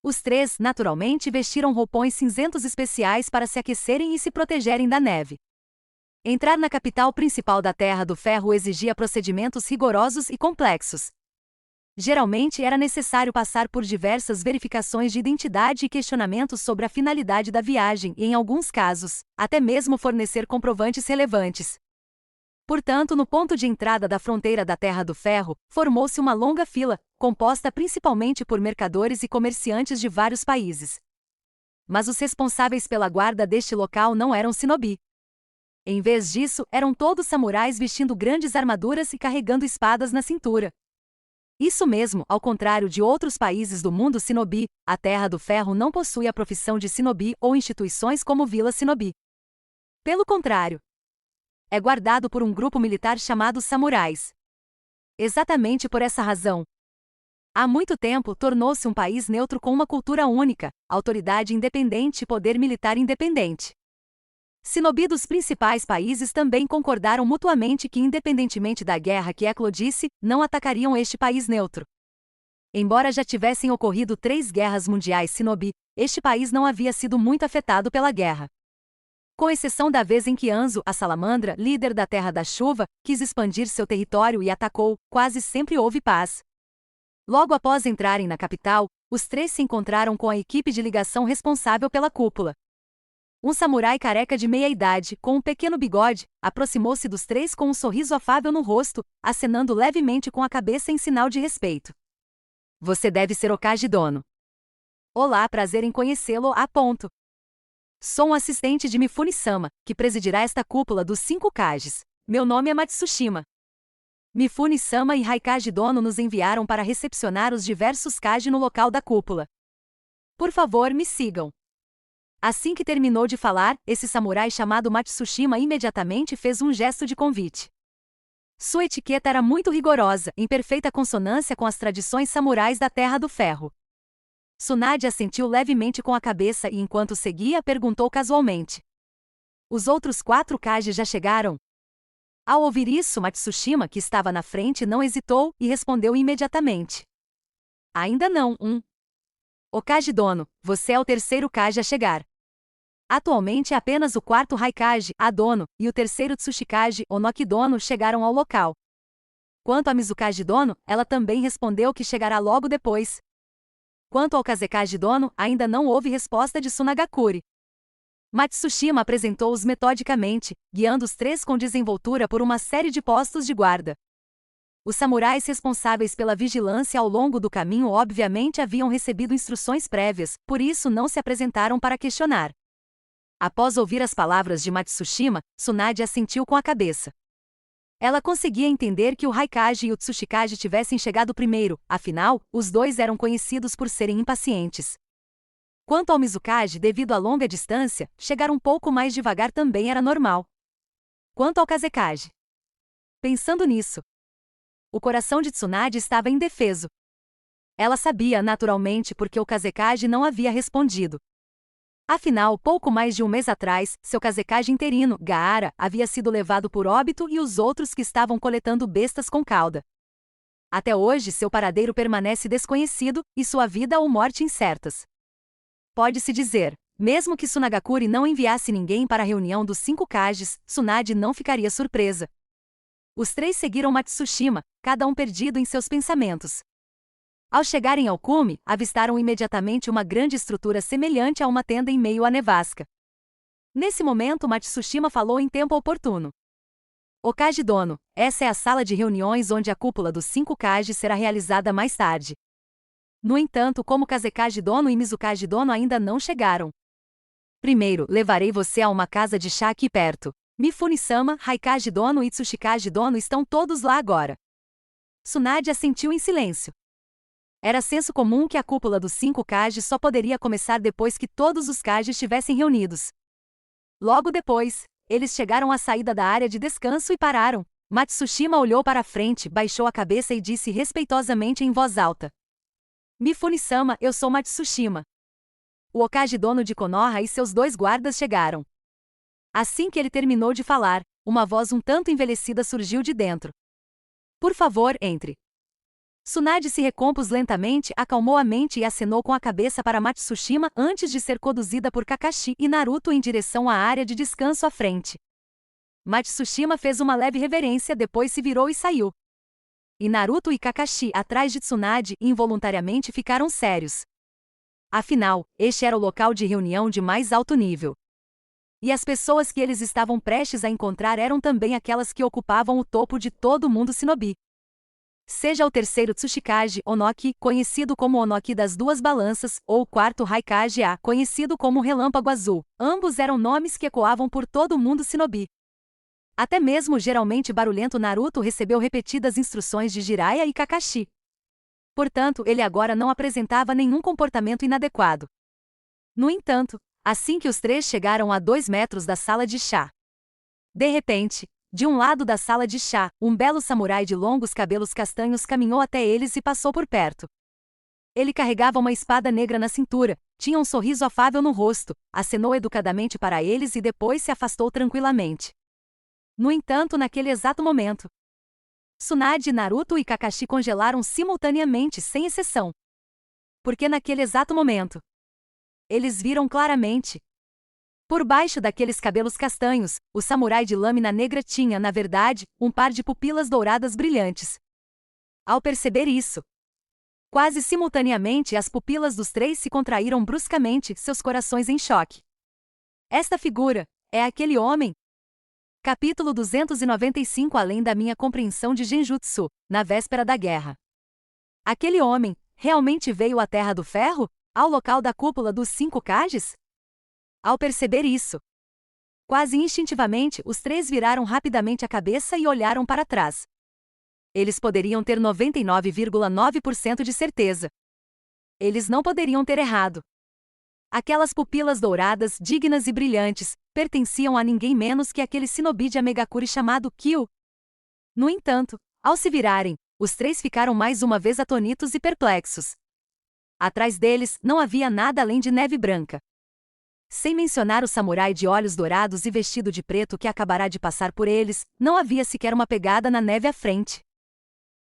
Speaker 1: Os 3, naturalmente, vestiram roupões cinzentos especiais para se aquecerem e se protegerem da neve. Entrar na capital principal da Terra do Ferro exigia procedimentos rigorosos e complexos. Geralmente era necessário passar por diversas verificações de identidade e questionamentos sobre a finalidade da viagem e, em alguns casos, até mesmo fornecer comprovantes relevantes. Portanto, no ponto de entrada da fronteira da Terra do Ferro, formou-se uma longa fila, composta principalmente por mercadores e comerciantes de vários países. Mas os responsáveis pela guarda deste local não eram shinobi. Em vez disso, eram todos samurais vestindo grandes armaduras e carregando espadas na cintura. Isso mesmo, ao contrário de outros países do mundo shinobi, a Terra do Ferro não possui a profissão de shinobi ou instituições como Vila Shinobi. Pelo contrário, é guardado por um grupo militar chamado samurais. Exatamente por essa razão, há muito tempo tornou-se um país neutro com uma cultura única, autoridade independente e poder militar independente. Shinobi dos principais países também concordaram mutuamente que, independentemente da guerra que eclodisse, não atacariam este país neutro. Embora já tivessem ocorrido 3 guerras mundiais shinobi, este país não havia sido muito afetado pela guerra. Com exceção da vez em que Anzo, a salamandra, líder da Terra da Chuva, quis expandir seu território e atacou, quase sempre houve paz. Logo após entrarem na capital, os 3 se encontraram com a equipe de ligação responsável pela cúpula. Um samurai careca de meia-idade, com um pequeno bigode, aproximou-se dos 3 com um sorriso afável no rosto, acenando levemente com a cabeça em sinal de respeito. Você deve ser Okage Dono. Olá, prazer em conhecê-lo, a ponto. Sou um assistente de Mifune-sama, que presidirá esta cúpula dos 5 Kages. Meu nome é Matsushima. Mifune-sama e Raikage Dono nos enviaram para recepcionar os diversos Kage no local da cúpula. Por favor, me sigam. Assim que terminou de falar, esse samurai chamado Matsushima imediatamente fez um gesto de convite. Sua etiqueta era muito rigorosa, em perfeita consonância com as tradições samurais da Terra do Ferro. Tsunade assentiu levemente com a cabeça e, enquanto seguia, perguntou casualmente: os outros 4 Kage já chegaram? Ao ouvir isso, Matsushima, que estava na frente, não hesitou e respondeu imediatamente: ainda não, Okage Dono, você é o 3º Kage a chegar. Atualmente apenas o 4º Raikage, a Dono, e o 3º Tsuchikage, Onoki Dono, chegaram ao local. Quanto a Mizukage Dono, ela também respondeu que chegará logo depois. Quanto ao Kazekage Dono, ainda não houve resposta de Tsunagakure. Matsushima apresentou-os metodicamente, guiando os 3 com desenvoltura por uma série de postos de guarda. Os samurais responsáveis pela vigilância ao longo do caminho obviamente haviam recebido instruções prévias, por isso não se apresentaram para questionar. Após ouvir as palavras de Matsushima, Tsunade assentiu com a cabeça. Ela conseguia entender que o Raikage e o Tsuchikage tivessem chegado primeiro, afinal, os 2 eram conhecidos por serem impacientes. Quanto ao Mizukage, devido à longa distância, chegar um pouco mais devagar também era normal. Quanto ao Kazekage, pensando nisso, o coração de Tsunade estava indefeso. Ela sabia, naturalmente, porque o Kazekage não havia respondido. Afinal, pouco mais de um mês atrás, seu Kazekage interino, Gaara, havia sido levado por óbito e os outros que estavam coletando bestas com cauda. Até hoje, seu paradeiro permanece desconhecido e sua vida ou morte incertas. Pode-se dizer, mesmo que Tsunagakure não enviasse ninguém para a reunião dos 5 Kages, Tsunade não ficaria surpresa. Os 3 seguiram Matsushima, cada um perdido em seus pensamentos. Ao chegarem ao cume, avistaram imediatamente uma grande estrutura semelhante a uma tenda em meio à nevasca. Nesse momento, Matsushima falou em tempo oportuno. Okage Dono, essa é a sala de reuniões onde a cúpula dos 5 Kage será realizada mais tarde. No entanto, como Kazekage Dono e Mizukage Dono ainda não chegaram. Primeiro, levarei você a uma casa de chá aqui perto. Mifune-sama, Raikage Dono e Tsuchikage Dono estão todos lá agora. Tsunade assentiu em silêncio. Era senso comum que a cúpula dos 5 Kage só poderia começar depois que todos os Kage estivessem reunidos. Logo depois, eles chegaram à saída da área de descanso e pararam. Matsushima olhou para a frente, baixou a cabeça e disse respeitosamente em voz alta: Mifune-sama, eu sou Matsushima. O Okage Dono de Konoha e seus 2 guardas chegaram. Assim que ele terminou de falar, uma voz um tanto envelhecida surgiu de dentro. Por favor, entre. Tsunade se recompôs lentamente, acalmou a mente e acenou com a cabeça para Matsushima antes de ser conduzida por Kakashi e Naruto em direção à área de descanso à frente. Matsushima fez uma leve reverência, depois se virou e saiu. E Naruto e Kakashi, atrás de Tsunade, involuntariamente ficaram sérios. Afinal, este era o local de reunião de mais alto nível. E as pessoas que eles estavam prestes a encontrar eram também aquelas que ocupavam o topo de todo o mundo shinobi. Seja o terceiro Tsuchikage Onoki, conhecido como Onoki das duas balanças, ou o quarto Haikage A, conhecido como Relâmpago Azul, ambos eram nomes que ecoavam por todo o mundo shinobi. Até mesmo o geralmente barulhento Naruto recebeu repetidas instruções de Jiraiya e Kakashi. Portanto, ele agora não apresentava nenhum comportamento inadequado. No entanto, assim que os três chegaram a 2 metros da sala de chá, de repente, de um lado da sala de chá, um belo samurai de longos cabelos castanhos caminhou até eles e passou por perto. Ele carregava uma espada negra na cintura, tinha um sorriso afável no rosto, acenou educadamente para eles e depois se afastou tranquilamente. No entanto, naquele exato momento, Tsunade, Naruto e Kakashi congelaram simultaneamente, sem exceção. Porque naquele exato momento, eles viram claramente. Por baixo daqueles cabelos castanhos, o samurai de lâmina negra tinha, na verdade, um par de pupilas douradas brilhantes. Ao perceber isso, quase simultaneamente as pupilas dos três se contraíram bruscamente, seus corações em choque. Esta figura é aquele homem. Capítulo 295. Além da minha compreensão de Genjutsu, na véspera da guerra. Aquele homem realmente veio à Terra do Ferro? Ao local da cúpula dos 5 Kages? Ao perceber isso, quase instintivamente, os três viraram rapidamente a cabeça e olharam para trás. Eles poderiam ter 99,9% de certeza. Eles não poderiam ter errado. Aquelas pupilas douradas, dignas e brilhantes, pertenciam a ninguém menos que aquele shinobi de Amegakuri chamado Kyo. No entanto, ao se virarem, os três ficaram mais uma vez atônitos e perplexos. Atrás deles, não havia nada além de neve branca. Sem mencionar o samurai de olhos dourados e vestido de preto que acabará de passar por eles, não havia sequer uma pegada na neve à frente.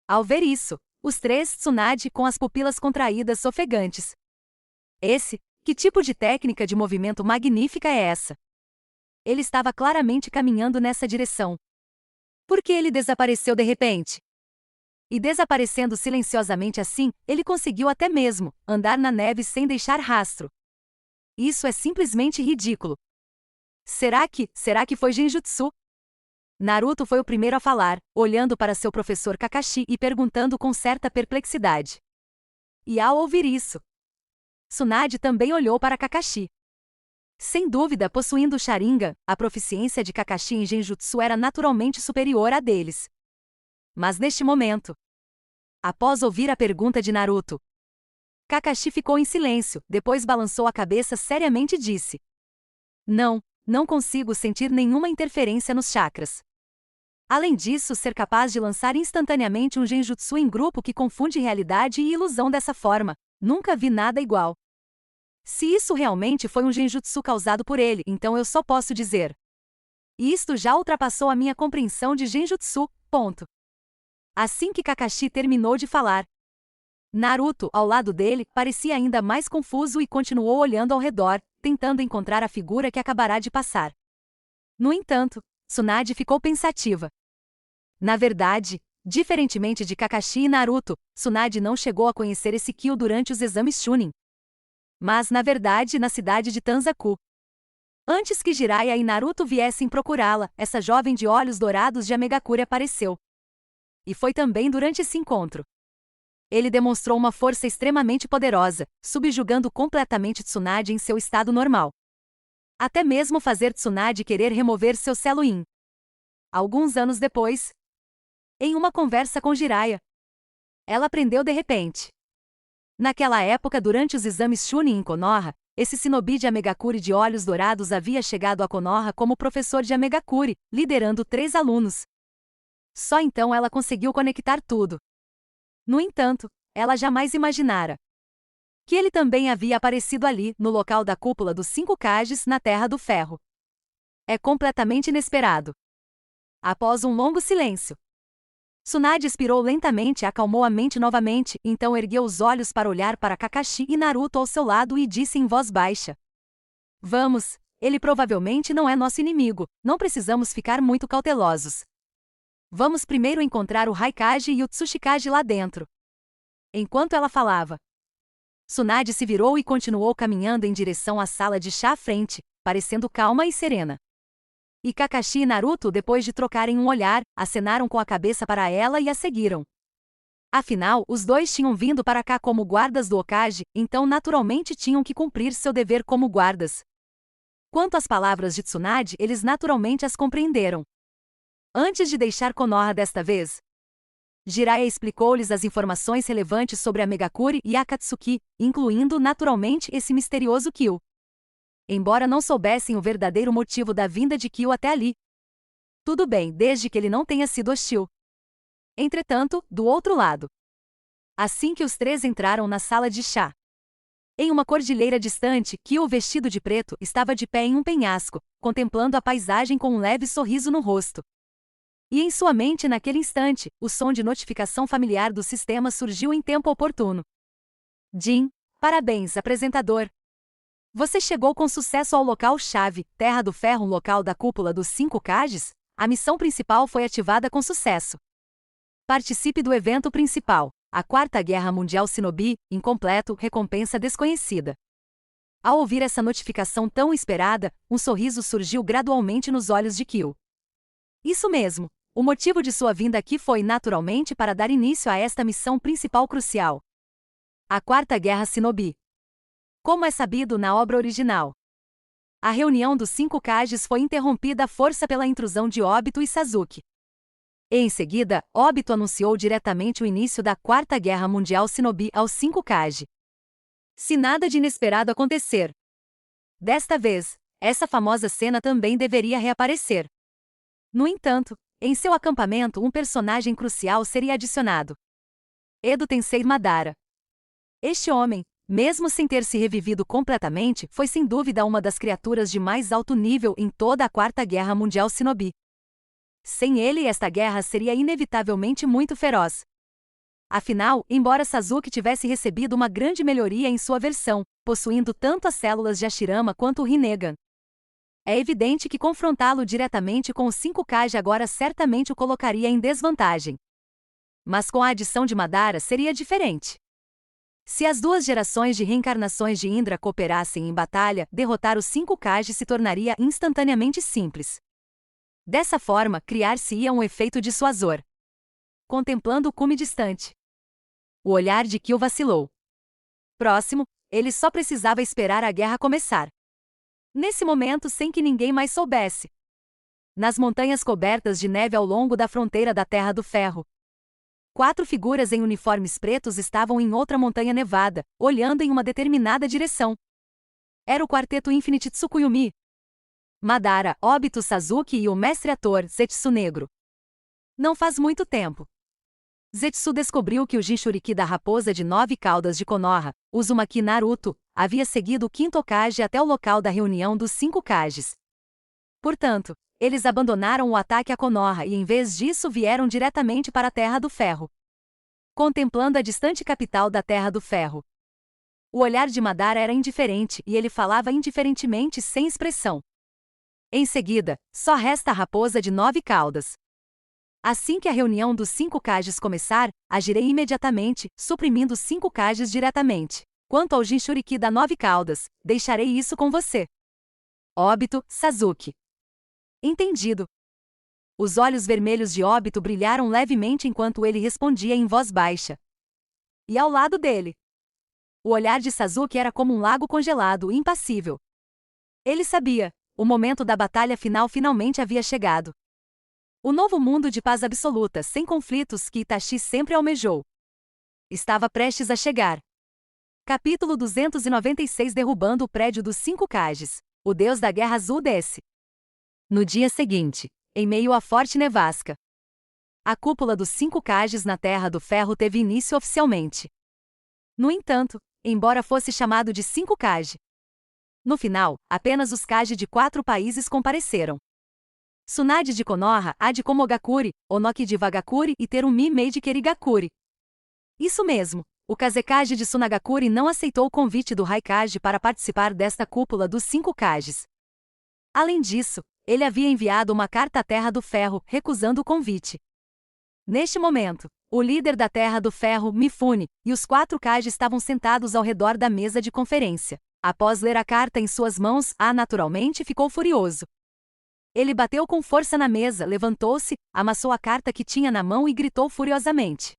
Speaker 1: Ao ver isso, os três, Tsunade com as pupilas contraídas ofegantes. Que tipo de técnica de movimento magnífica é essa? Ele estava claramente caminhando nessa direção. Por que ele desapareceu de repente? E desaparecendo silenciosamente assim, ele conseguiu até mesmo andar na neve sem deixar rastro. Isso é simplesmente ridículo. Será que foi Genjutsu? Naruto foi o primeiro a falar, olhando para seu professor Kakashi e perguntando com certa perplexidade. E ao ouvir isso, Tsunade também olhou para Kakashi. Sem dúvida, possuindo o Sharingan, a proficiência de Kakashi em Genjutsu era naturalmente superior à deles. Mas neste momento, após ouvir a pergunta de Naruto, Kakashi ficou em silêncio, depois balançou a cabeça seriamente e disse: Não consigo sentir nenhuma interferência nos chakras. Além disso, ser capaz de lançar instantaneamente um genjutsu em grupo que confunde realidade e ilusão dessa forma, nunca vi nada igual. Se isso realmente foi um genjutsu causado por ele, então eu só posso dizer: isto já ultrapassou a minha compreensão de genjutsu, ponto. Assim que Kakashi terminou de falar, Naruto, ao lado dele, parecia ainda mais confuso e continuou olhando ao redor, tentando encontrar a figura que acabará de passar. No entanto, Tsunade ficou pensativa. Na verdade, diferentemente de Kakashi e Naruto, Tsunade não chegou a conhecer esse Kyo durante os exames Chunin. Mas, na verdade, na cidade de Tanzaku. Antes que Jiraiya e Naruto viessem procurá-la, essa jovem de olhos dourados de Amegakuri apareceu. E foi também durante esse encontro. Ele demonstrou uma força extremamente poderosa, subjugando completamente Tsunade em seu estado normal. Até mesmo fazer Tsunade querer remover seu Seluin. Alguns anos depois, em uma conversa com Jiraiya, ela aprendeu de repente. Naquela época, durante os exames Chunin em Konoha, esse shinobi de Amegakuri de olhos dourados havia chegado a Konoha como professor de Amegakuri, liderando 3 alunos. Só então ela conseguiu conectar tudo. No entanto, ela jamais imaginara que ele também havia aparecido ali, no local da cúpula dos 5 Kages, na Terra do Ferro. É completamente inesperado. Após um longo silêncio, Tsunade expirou lentamente e acalmou a mente novamente, então ergueu os olhos para olhar para Kakashi e Naruto ao seu lado e disse em voz baixa: Vamos, ele provavelmente não é nosso inimigo, não precisamos ficar muito cautelosos. Vamos primeiro encontrar o Haikage e o Tsuchikage lá dentro. Enquanto ela falava, Tsunade se virou e continuou caminhando em direção à sala de chá à frente, parecendo calma e serena. E Kakashi e Naruto, depois de trocarem um olhar, acenaram com a cabeça para ela e a seguiram. Afinal, os dois tinham vindo para cá como guardas do Hokage, então naturalmente tinham que cumprir seu dever como guardas. Quanto às palavras de Tsunade, eles naturalmente as compreenderam. Antes de deixar Konoha desta vez, Jiraiya explicou-lhes as informações relevantes sobre a Megakuri e Akatsuki, incluindo naturalmente esse misterioso Kyo. Embora não soubessem o verdadeiro motivo da vinda de Kyo até ali. Tudo bem, desde que ele não tenha sido hostil. Entretanto, do outro lado. Assim que os três entraram na sala de chá. Em uma cordilheira distante, Kyo, vestido de preto, estava de pé em um penhasco, contemplando a paisagem com um leve sorriso no rosto. E em sua mente naquele instante, o som de notificação familiar do sistema surgiu em tempo oportuno. Jin, parabéns, apresentador. Você chegou com sucesso ao local-chave, Terra do Ferro, um local da cúpula dos 5 Kages? A missão principal foi ativada com sucesso. Participe do evento principal, a Quarta Guerra Mundial Shinobi, incompleto, recompensa desconhecida. Ao ouvir essa notificação tão esperada, um sorriso surgiu gradualmente nos olhos de Kyo. Isso mesmo. O motivo de sua vinda aqui foi, naturalmente, para dar início a esta missão principal crucial. A Quarta Guerra Shinobi. Como é sabido na obra original, a reunião dos 5 Kages foi interrompida à força pela intrusão de Obito e Sasuke. E em seguida, Obito anunciou diretamente o início da Quarta Guerra Mundial Shinobi aos 5 Kage. Se nada de inesperado acontecer, desta vez, essa famosa cena também deveria reaparecer. No entanto, em seu acampamento um personagem crucial seria adicionado. Edo Tensei Madara. Este homem, mesmo sem ter se revivido completamente, foi sem dúvida uma das criaturas de mais alto nível em toda a Quarta Guerra Mundial Shinobi. Sem ele, esta guerra seria inevitavelmente muito feroz. Afinal, embora Sasuke tivesse recebido uma grande melhoria em sua versão, possuindo tanto as células de Hashirama quanto o Rinnegan, é evidente que confrontá-lo diretamente com os 5 Kage agora certamente o colocaria em desvantagem. Mas com a adição de Madara seria diferente. Se as duas gerações de reencarnações de Indra cooperassem em batalha, derrotar os 5 Kage se tornaria instantaneamente simples. Dessa forma, criar-se-ia um efeito dissuasor. Contemplando o cume distante, o olhar de Kyo vacilou. Próximo, ele só precisava esperar a guerra começar. Nesse momento, sem que ninguém mais soubesse. Nas montanhas cobertas de neve ao longo da fronteira da Terra do Ferro, 4 figuras em uniformes pretos estavam em outra montanha nevada, olhando em uma determinada direção. Era o quarteto Infinite Tsukuyomi. Madara, Obito, Sasuke e o mestre-ator, Zetsu Negro. Não faz muito tempo, Zetsu descobriu que o Jinchuriki da raposa de 9 caudas de Konoha, Uzumaki Naruto, havia seguido o 5º Kage até o local da reunião dos 5 Kages. Portanto, eles abandonaram o ataque a Konoha e em vez disso vieram diretamente para a Terra do Ferro. Contemplando a distante capital da Terra do Ferro, o olhar de Madara era indiferente e ele falava indiferentemente sem expressão. Em seguida, só resta a raposa de 9 caudas. Assim que a reunião dos 5 Kages começar, agirei imediatamente, suprimindo os 5 Kages diretamente. Quanto ao Jinchuriki da 9 caudas, deixarei isso com você. Obito, Sasuke. Entendido. Os olhos vermelhos de Obito brilharam levemente enquanto ele respondia em voz baixa. E ao lado dele, o olhar de Sasuke era como um lago congelado, impassível. Ele sabia, o momento da batalha final finalmente havia chegado. O novo mundo de paz absoluta, sem conflitos que Itachi sempre almejou, estava prestes a chegar. Capítulo 296 Derrubando o prédio dos 5 Kages. O deus da Guerra Azul desce. No dia seguinte, em meio à forte nevasca, a cúpula dos 5 Kages na Terra do Ferro teve início oficialmente. No entanto, embora fosse chamado de 5 Kage, no final, apenas os Kage de 4 países compareceram. Tsunade de Konoha, Ade Komogakuri, Onoki de Wagakuri e Terumi Mei de Kerigakuri. Isso mesmo, o Kazekage de Tsunagakuri não aceitou o convite do Raikage para participar desta cúpula dos 5 Kages. Além disso, ele havia enviado uma carta à Terra do Ferro, recusando o convite. Neste momento, o líder da Terra do Ferro, Mifune, e os 4 Kage estavam sentados ao redor da mesa de conferência. Após ler a carta em suas mãos, naturalmente ficou furioso. Ele bateu com força na mesa, levantou-se, amassou a carta que tinha na mão e gritou furiosamente.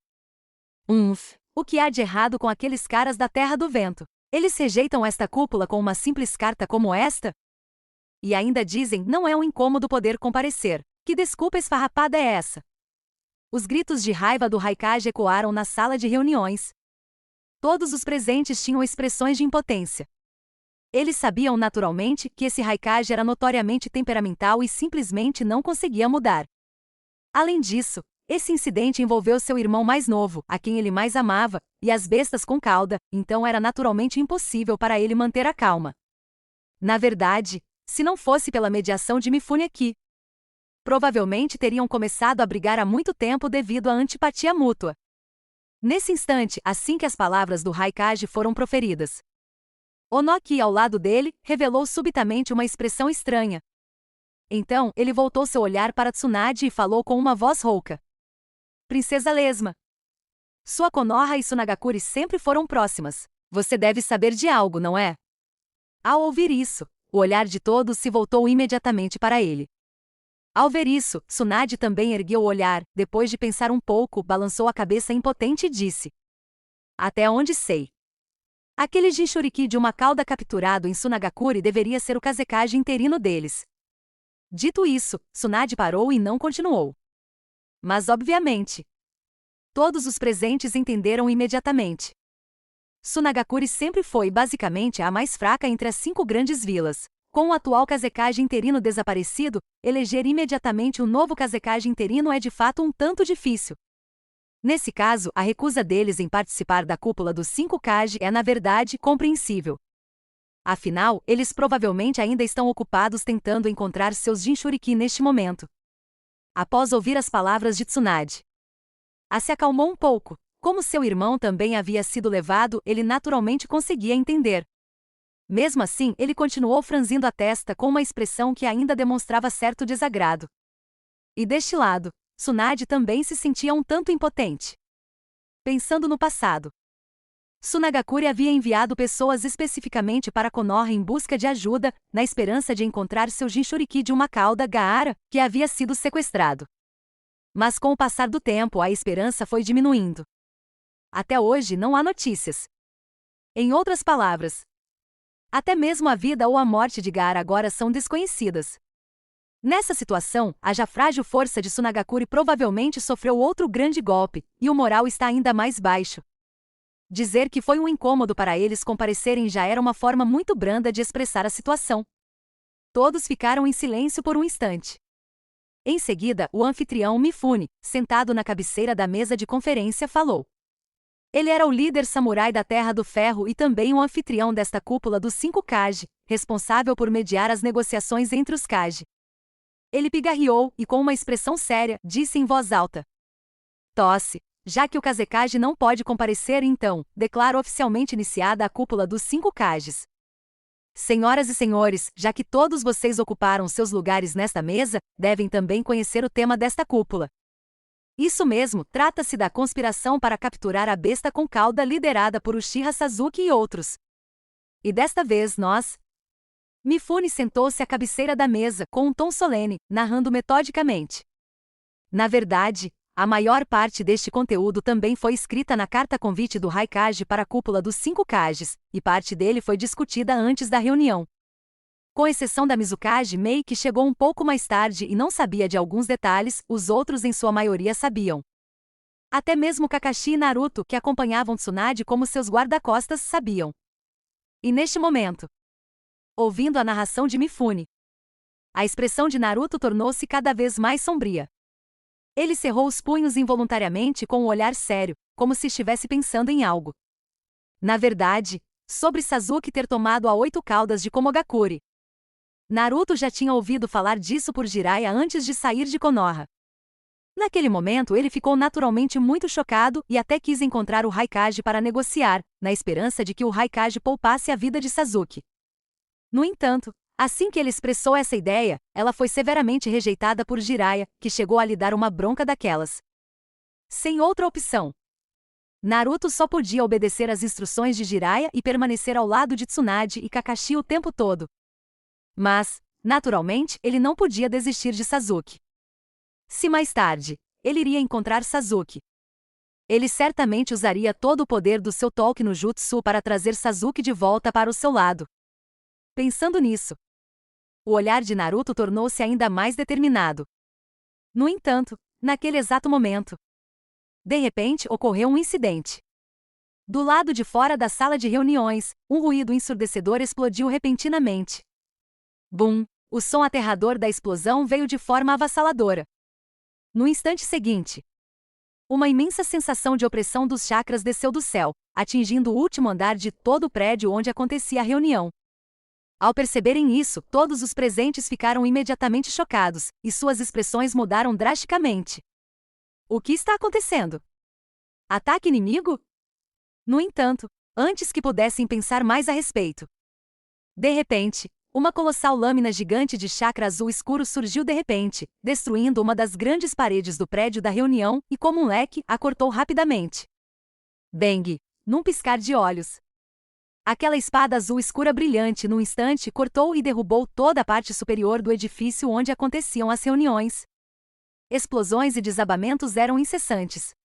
Speaker 1: O que há de errado com aqueles caras da Terra do Vento? Eles rejeitam esta cúpula com uma simples carta como esta? E ainda dizem, não é um incômodo poder comparecer. Que desculpa esfarrapada é essa? Os gritos de raiva do Raikage ecoaram na sala de reuniões. Todos os presentes tinham expressões de impotência. Eles sabiam naturalmente que esse Raikage era notoriamente temperamental e simplesmente não conseguia mudar. Além disso, esse incidente envolveu seu irmão mais novo, a quem ele mais amava, e as bestas com cauda, então era naturalmente impossível para ele manter a calma. Na verdade, se não fosse pela mediação de Mifune aqui, provavelmente teriam começado a brigar há muito tempo devido à antipatia mútua. Nesse instante, assim que as palavras do Raikage foram proferidas, Onoki, ao lado dele, revelou subitamente uma expressão estranha. Então, ele voltou seu olhar para Tsunade e falou com uma voz rouca. Princesa Lesma. Sua Konoha e Tsunagakure sempre foram próximas. Você deve saber de algo, não é? Ao ouvir isso, o olhar de todos se voltou imediatamente para ele. Ao ver isso, Tsunade também ergueu o olhar, depois de pensar um pouco, balançou a cabeça impotente e disse. Até onde sei. Aquele Jinchuriki de uma cauda capturado em Tsunagakure deveria ser o Kazekage interino deles. Dito isso, Tsunade parou e não continuou. Mas obviamente, todos os presentes entenderam imediatamente. Tsunagakure sempre foi basicamente a mais fraca entre as 5 grandes vilas. Com o atual Kazekage interino desaparecido, eleger imediatamente um novo Kazekage interino é de fato um tanto difícil. Nesse caso, a recusa deles em participar da cúpula dos 5 Kage é na verdade compreensível. Afinal, eles provavelmente ainda estão ocupados tentando encontrar seus Jinchuriki neste momento. Após ouvir as palavras de Tsunade, se acalmou um pouco. Como seu irmão também havia sido levado, ele naturalmente conseguia entender. Mesmo assim, ele continuou franzindo a testa com uma expressão que ainda demonstrava certo desagrado. E deste lado, Tsunade também se sentia um tanto impotente. Pensando no passado, Tsunagakure havia enviado pessoas especificamente para Konoha em busca de ajuda, na esperança de encontrar seu Jinchuriki de uma cauda Gaara, que havia sido sequestrado. Mas com o passar do tempo a esperança foi diminuindo. Até hoje não há notícias. Em outras palavras, até mesmo a vida ou a morte de Gaara agora são desconhecidas. Nessa situação, a já frágil força de Tsunagakure provavelmente sofreu outro grande golpe, e o moral está ainda mais baixo. Dizer que foi um incômodo para eles comparecerem já era uma forma muito branda de expressar a situação. Todos ficaram em silêncio por um instante. Em seguida, o anfitrião Mifune, sentado na cabeceira da mesa de conferência, falou. Ele era o líder samurai da Terra do Ferro e também o anfitrião desta cúpula dos 5 Kage, responsável por mediar as negociações entre os Kage. Ele pigarreou e, com uma expressão séria, disse em voz alta. Tosse. Já que o Kazekage não pode comparecer, então, declaro oficialmente iniciada a cúpula dos 5 Kages. Senhoras e senhores, já que todos vocês ocuparam seus lugares nesta mesa, devem também conhecer o tema desta cúpula. Isso mesmo, trata-se da conspiração para capturar a besta com cauda liderada por Uchiha Sasuke e outros. E desta vez nós... Mifune sentou-se à cabeceira da mesa, com um tom solene, narrando metodicamente. Na verdade, a maior parte deste conteúdo também foi escrita na carta-convite do Raikage para a cúpula dos 5 Kages, e parte dele foi discutida antes da reunião. Com exceção da Mizukage Mei, que chegou um pouco mais tarde e não sabia de alguns detalhes, os outros em sua maioria sabiam. Até mesmo Kakashi e Naruto, que acompanhavam Tsunade como seus guarda-costas, sabiam. E neste momento, ouvindo a narração de Mifune, a expressão de Naruto tornou-se cada vez mais sombria. Ele cerrou os punhos involuntariamente com um olhar sério, como se estivesse pensando em algo. Na verdade, sobre Sasuke ter tomado a 8 caudas de Komogakure. Naruto já tinha ouvido falar disso por Jiraiya antes de sair de Konoha. Naquele momento ele ficou naturalmente muito chocado e até quis encontrar o Raikage para negociar, na esperança de que o Raikage poupasse a vida de Sasuke. No entanto, assim que ele expressou essa ideia, ela foi severamente rejeitada por Jiraiya, que chegou a lhe dar uma bronca daquelas. Sem outra opção, Naruto só podia obedecer às instruções de Jiraiya e permanecer ao lado de Tsunade e Kakashi o tempo todo. Mas, naturalmente, ele não podia desistir de Sasuke. Se mais tarde, ele iria encontrar Sasuke, ele certamente usaria todo o poder do seu Tolkien no Jutsu para trazer Sasuke de volta para o seu lado. Pensando nisso, o olhar de Naruto tornou-se ainda mais determinado. No entanto, naquele exato momento, de repente ocorreu um incidente. Do lado de fora da sala de reuniões, um ruído ensurdecedor explodiu repentinamente. Bum! O som aterrador da explosão veio de forma avassaladora. No instante seguinte, uma imensa sensação de opressão dos chakras desceu do céu, atingindo o último andar de todo o prédio onde acontecia a reunião. Ao perceberem isso, todos os presentes ficaram imediatamente chocados, e suas expressões mudaram drasticamente. O que está acontecendo? Ataque inimigo? No entanto, antes que pudessem pensar mais a respeito, de repente, uma colossal lâmina gigante de chakra azul escuro surgiu de repente, destruindo uma das grandes paredes do prédio da reunião e, como um leque, a cortou rapidamente. Bang! Num piscar de olhos. Aquela espada azul escura brilhante num instante cortou e derrubou toda a parte superior do edifício onde aconteciam as reuniões. Explosões e desabamentos eram incessantes.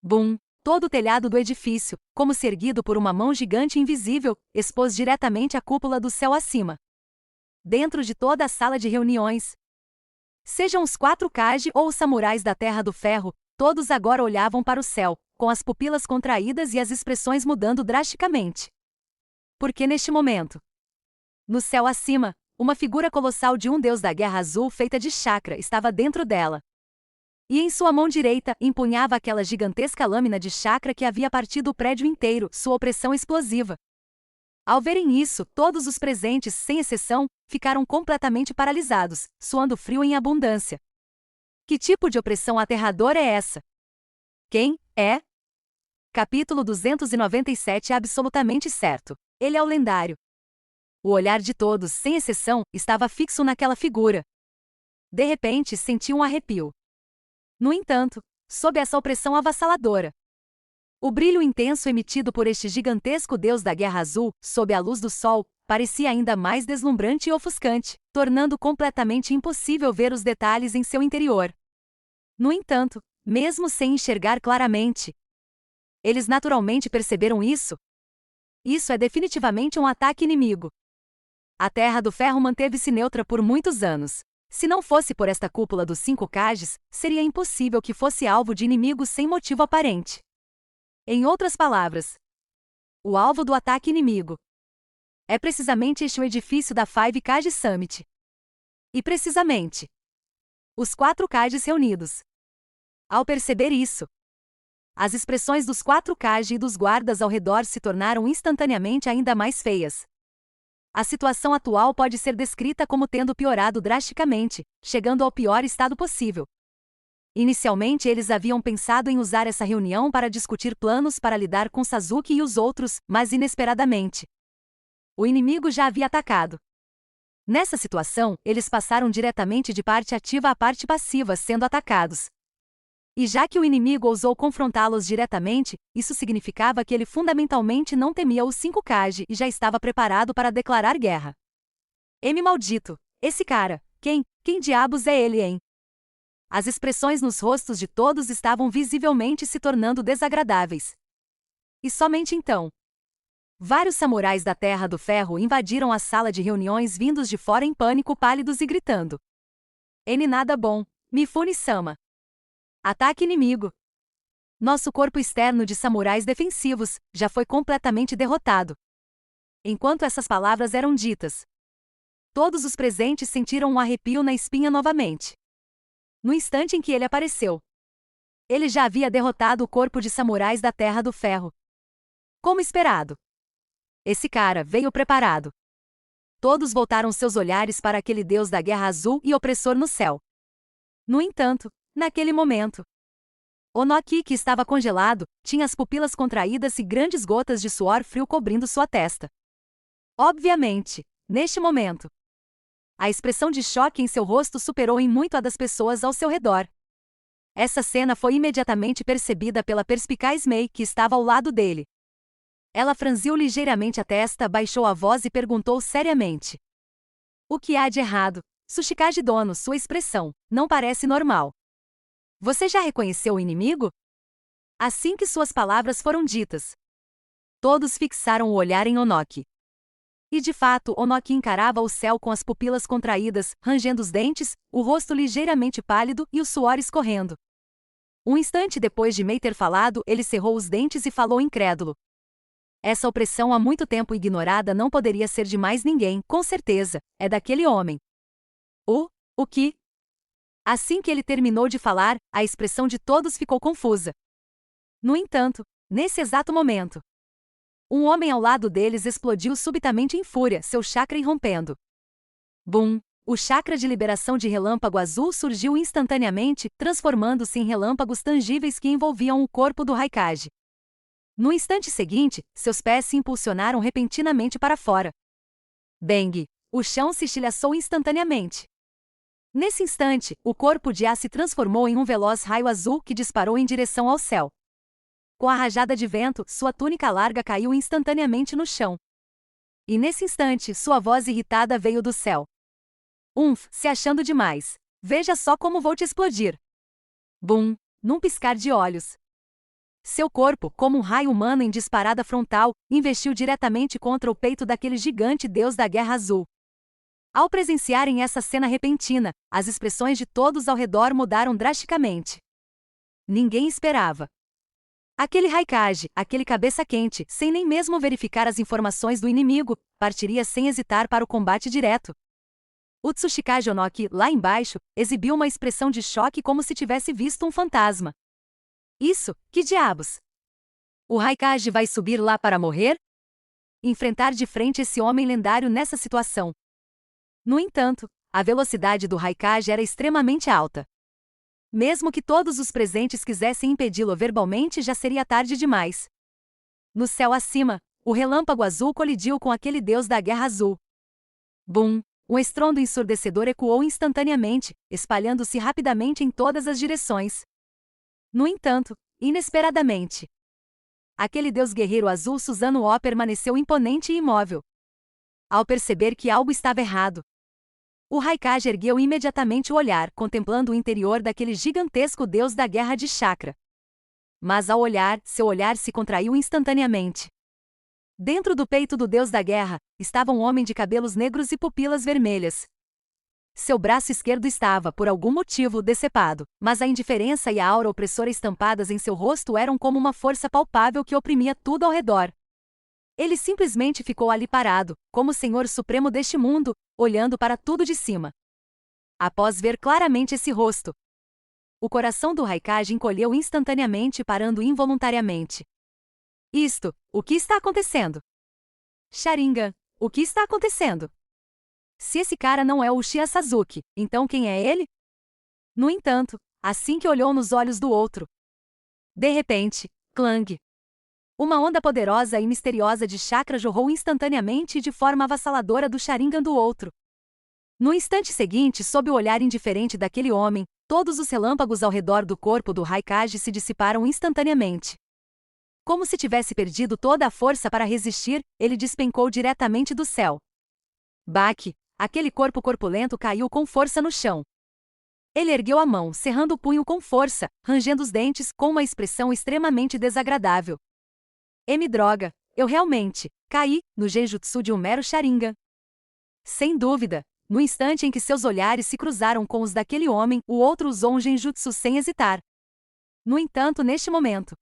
Speaker 1: Bum! Todo o telhado do edifício, como se erguido por uma mão gigante invisível, expôs diretamente a cúpula do céu acima. Dentro de toda a sala de reuniões, sejam os 4 Kage ou os samurais da Terra do Ferro, todos agora olhavam para o céu, com as pupilas contraídas e as expressões mudando drasticamente. Porque neste momento, no céu acima, uma figura colossal de um deus da Guerra Azul feita de chakra estava dentro dela. E em sua mão direita, empunhava aquela gigantesca lâmina de chakra que havia partido o prédio inteiro, sua opressão explosiva. Ao verem isso, todos os presentes, sem exceção, ficaram completamente paralisados, suando frio em abundância. Que tipo de opressão aterradora é essa? Quem é? Capítulo 297 é absolutamente certo. Ele é o lendário. O olhar de todos, sem exceção, estava fixo naquela figura. De repente, sentiu um arrepio. No entanto, sob essa opressão avassaladora, o brilho intenso emitido por este gigantesco deus da Guerra Azul, sob a luz do sol, parecia ainda mais deslumbrante e ofuscante, tornando completamente impossível ver os detalhes em seu interior. No entanto, mesmo sem enxergar claramente, eles naturalmente perceberam isso. Isso é definitivamente um ataque inimigo. A Terra do Ferro manteve-se neutra por muitos anos. Se não fosse por esta cúpula dos 5 Kages, seria impossível que fosse alvo de inimigos sem motivo aparente. Em outras palavras, o alvo do ataque inimigo é precisamente este o edifício da Five Kage Summit. E precisamente, os 4 Kages reunidos. Ao perceber isso, as expressões dos 4 Kage e dos guardas ao redor se tornaram instantaneamente ainda mais feias. A situação atual pode ser descrita como tendo piorado drasticamente, chegando ao pior estado possível. Inicialmente eles haviam pensado em usar essa reunião para discutir planos para lidar com Sasuke e os outros, mas inesperadamente, o inimigo já havia atacado. Nessa situação, eles passaram diretamente de parte ativa à parte passiva, sendo atacados. E já que o inimigo ousou confrontá-los diretamente, isso significava que ele fundamentalmente não temia os 5 Kage e já estava preparado para declarar guerra. Maldito! Esse cara, quem diabos é ele, hein? As expressões nos rostos de todos estavam visivelmente se tornando desagradáveis. E somente então, vários samurais da Terra do Ferro invadiram a sala de reuniões vindos de fora em pânico, pálidos e gritando: Nada bom, Mifune-sama. Ataque inimigo. Nosso corpo externo de samurais defensivos já foi completamente derrotado. Enquanto essas palavras eram ditas, todos os presentes sentiram um arrepio na espinha novamente. No instante em que ele apareceu, ele já havia derrotado o corpo de samurais da Terra do Ferro. Como esperado, esse cara veio preparado. Todos voltaram seus olhares para aquele deus da Guerra Azul e opressor no céu. No entanto, naquele momento, Onoki, que estava congelado, tinha as pupilas contraídas e grandes gotas de suor frio cobrindo sua testa. Obviamente, neste momento, a expressão de choque em seu rosto superou em muito a das pessoas ao seu redor. Essa cena foi imediatamente percebida pela perspicaz Mei, que estava ao lado dele. Ela franziu ligeiramente a testa, baixou a voz e perguntou seriamente: "O que há de errado? Tsuchikage dono, sua expressão não parece normal. Você já reconheceu o inimigo?" Assim que suas palavras foram ditas, todos fixaram o olhar em Onoki. E de fato, Onoki encarava o céu com as pupilas contraídas, rangendo os dentes, o rosto ligeiramente pálido e o suor escorrendo. Um instante depois de Mei ter falado, ele cerrou os dentes e falou incrédulo: "Essa opressão há muito tempo ignorada não poderia ser de mais ninguém, com certeza, é daquele homem." O que? Assim que ele terminou de falar, a expressão de todos ficou confusa. No entanto, nesse exato momento, um homem ao lado deles explodiu subitamente em fúria, seu chakra irrompendo. Bum! O chakra de liberação de relâmpago azul surgiu instantaneamente, transformando-se em relâmpagos tangíveis que envolviam o corpo do Raikage. No instante seguinte, seus pés se impulsionaram repentinamente para fora. Bang! O chão se estilhaçou instantaneamente. Nesse instante, o corpo de A se transformou em um veloz raio azul que disparou em direção ao céu. Com a rajada de vento, sua túnica larga caiu instantaneamente no chão. E nesse instante, sua voz irritada veio do céu. Se achando demais. Veja só como vou te explodir." Bum! Num piscar de olhos, seu corpo, como um raio humano em disparada frontal, investiu diretamente contra o peito daquele gigante deus da Guerra Azul. Ao presenciarem essa cena repentina, as expressões de todos ao redor mudaram drasticamente. Ninguém esperava. Aquele Raikage, aquele cabeça quente, sem nem mesmo verificar as informações do inimigo, partiria sem hesitar para o combate direto. O Tsuchikage Onoki, lá embaixo, exibiu uma expressão de choque como se tivesse visto um fantasma. Isso, que diabos? O Raikage vai subir lá para morrer? Enfrentar de frente esse homem lendário nessa situação. No entanto, a velocidade do Raikage era extremamente alta. Mesmo que todos os presentes quisessem impedi-lo verbalmente, já seria tarde demais. No céu acima, o relâmpago azul colidiu com aquele deus da Guerra Azul. Bum! Um estrondo ensurdecedor ecoou instantaneamente, espalhando-se rapidamente em todas as direções. No entanto, inesperadamente, aquele deus guerreiro azul Susanoo permaneceu imponente e imóvel. Ao perceber que algo estava errado, o Raikage ergueu imediatamente o olhar, contemplando o interior daquele gigantesco deus da guerra de chakra. Mas ao olhar, seu olhar se contraiu instantaneamente. Dentro do peito do deus da guerra, estava um homem de cabelos negros e pupilas vermelhas. Seu braço esquerdo estava, por algum motivo, decepado, mas a indiferença e a aura opressora estampadas em seu rosto eram como uma força palpável que oprimia tudo ao redor. Ele simplesmente ficou ali parado, como o Senhor Supremo deste mundo, olhando para tudo de cima. Após ver claramente esse rosto, o coração do Raikage encolheu instantaneamente, parando involuntariamente. O que está acontecendo? Sharingan, o que está acontecendo? Se esse cara não é o Uchiha Sasuke, então quem é ele? No entanto, assim que olhou nos olhos do outro, de repente, clang! Uma onda poderosa e misteriosa de chakra jorrou instantaneamente e de forma avassaladora do Sharingan do outro. No instante seguinte, sob o olhar indiferente daquele homem, todos os relâmpagos ao redor do corpo do Raikage se dissiparam instantaneamente. Como se tivesse perdido toda a força para resistir, ele despencou diretamente do céu. Baque! Aquele corpo corpulento caiu com força no chão. Ele ergueu a mão, cerrando o punho com força, rangendo os dentes, com uma expressão extremamente desagradável. Droga, eu realmente caí no genjutsu de um mero Sharingan. Sem dúvida, no instante em que seus olhares se cruzaram com os daquele homem, o outro usou um genjutsu sem hesitar. No entanto, neste momento,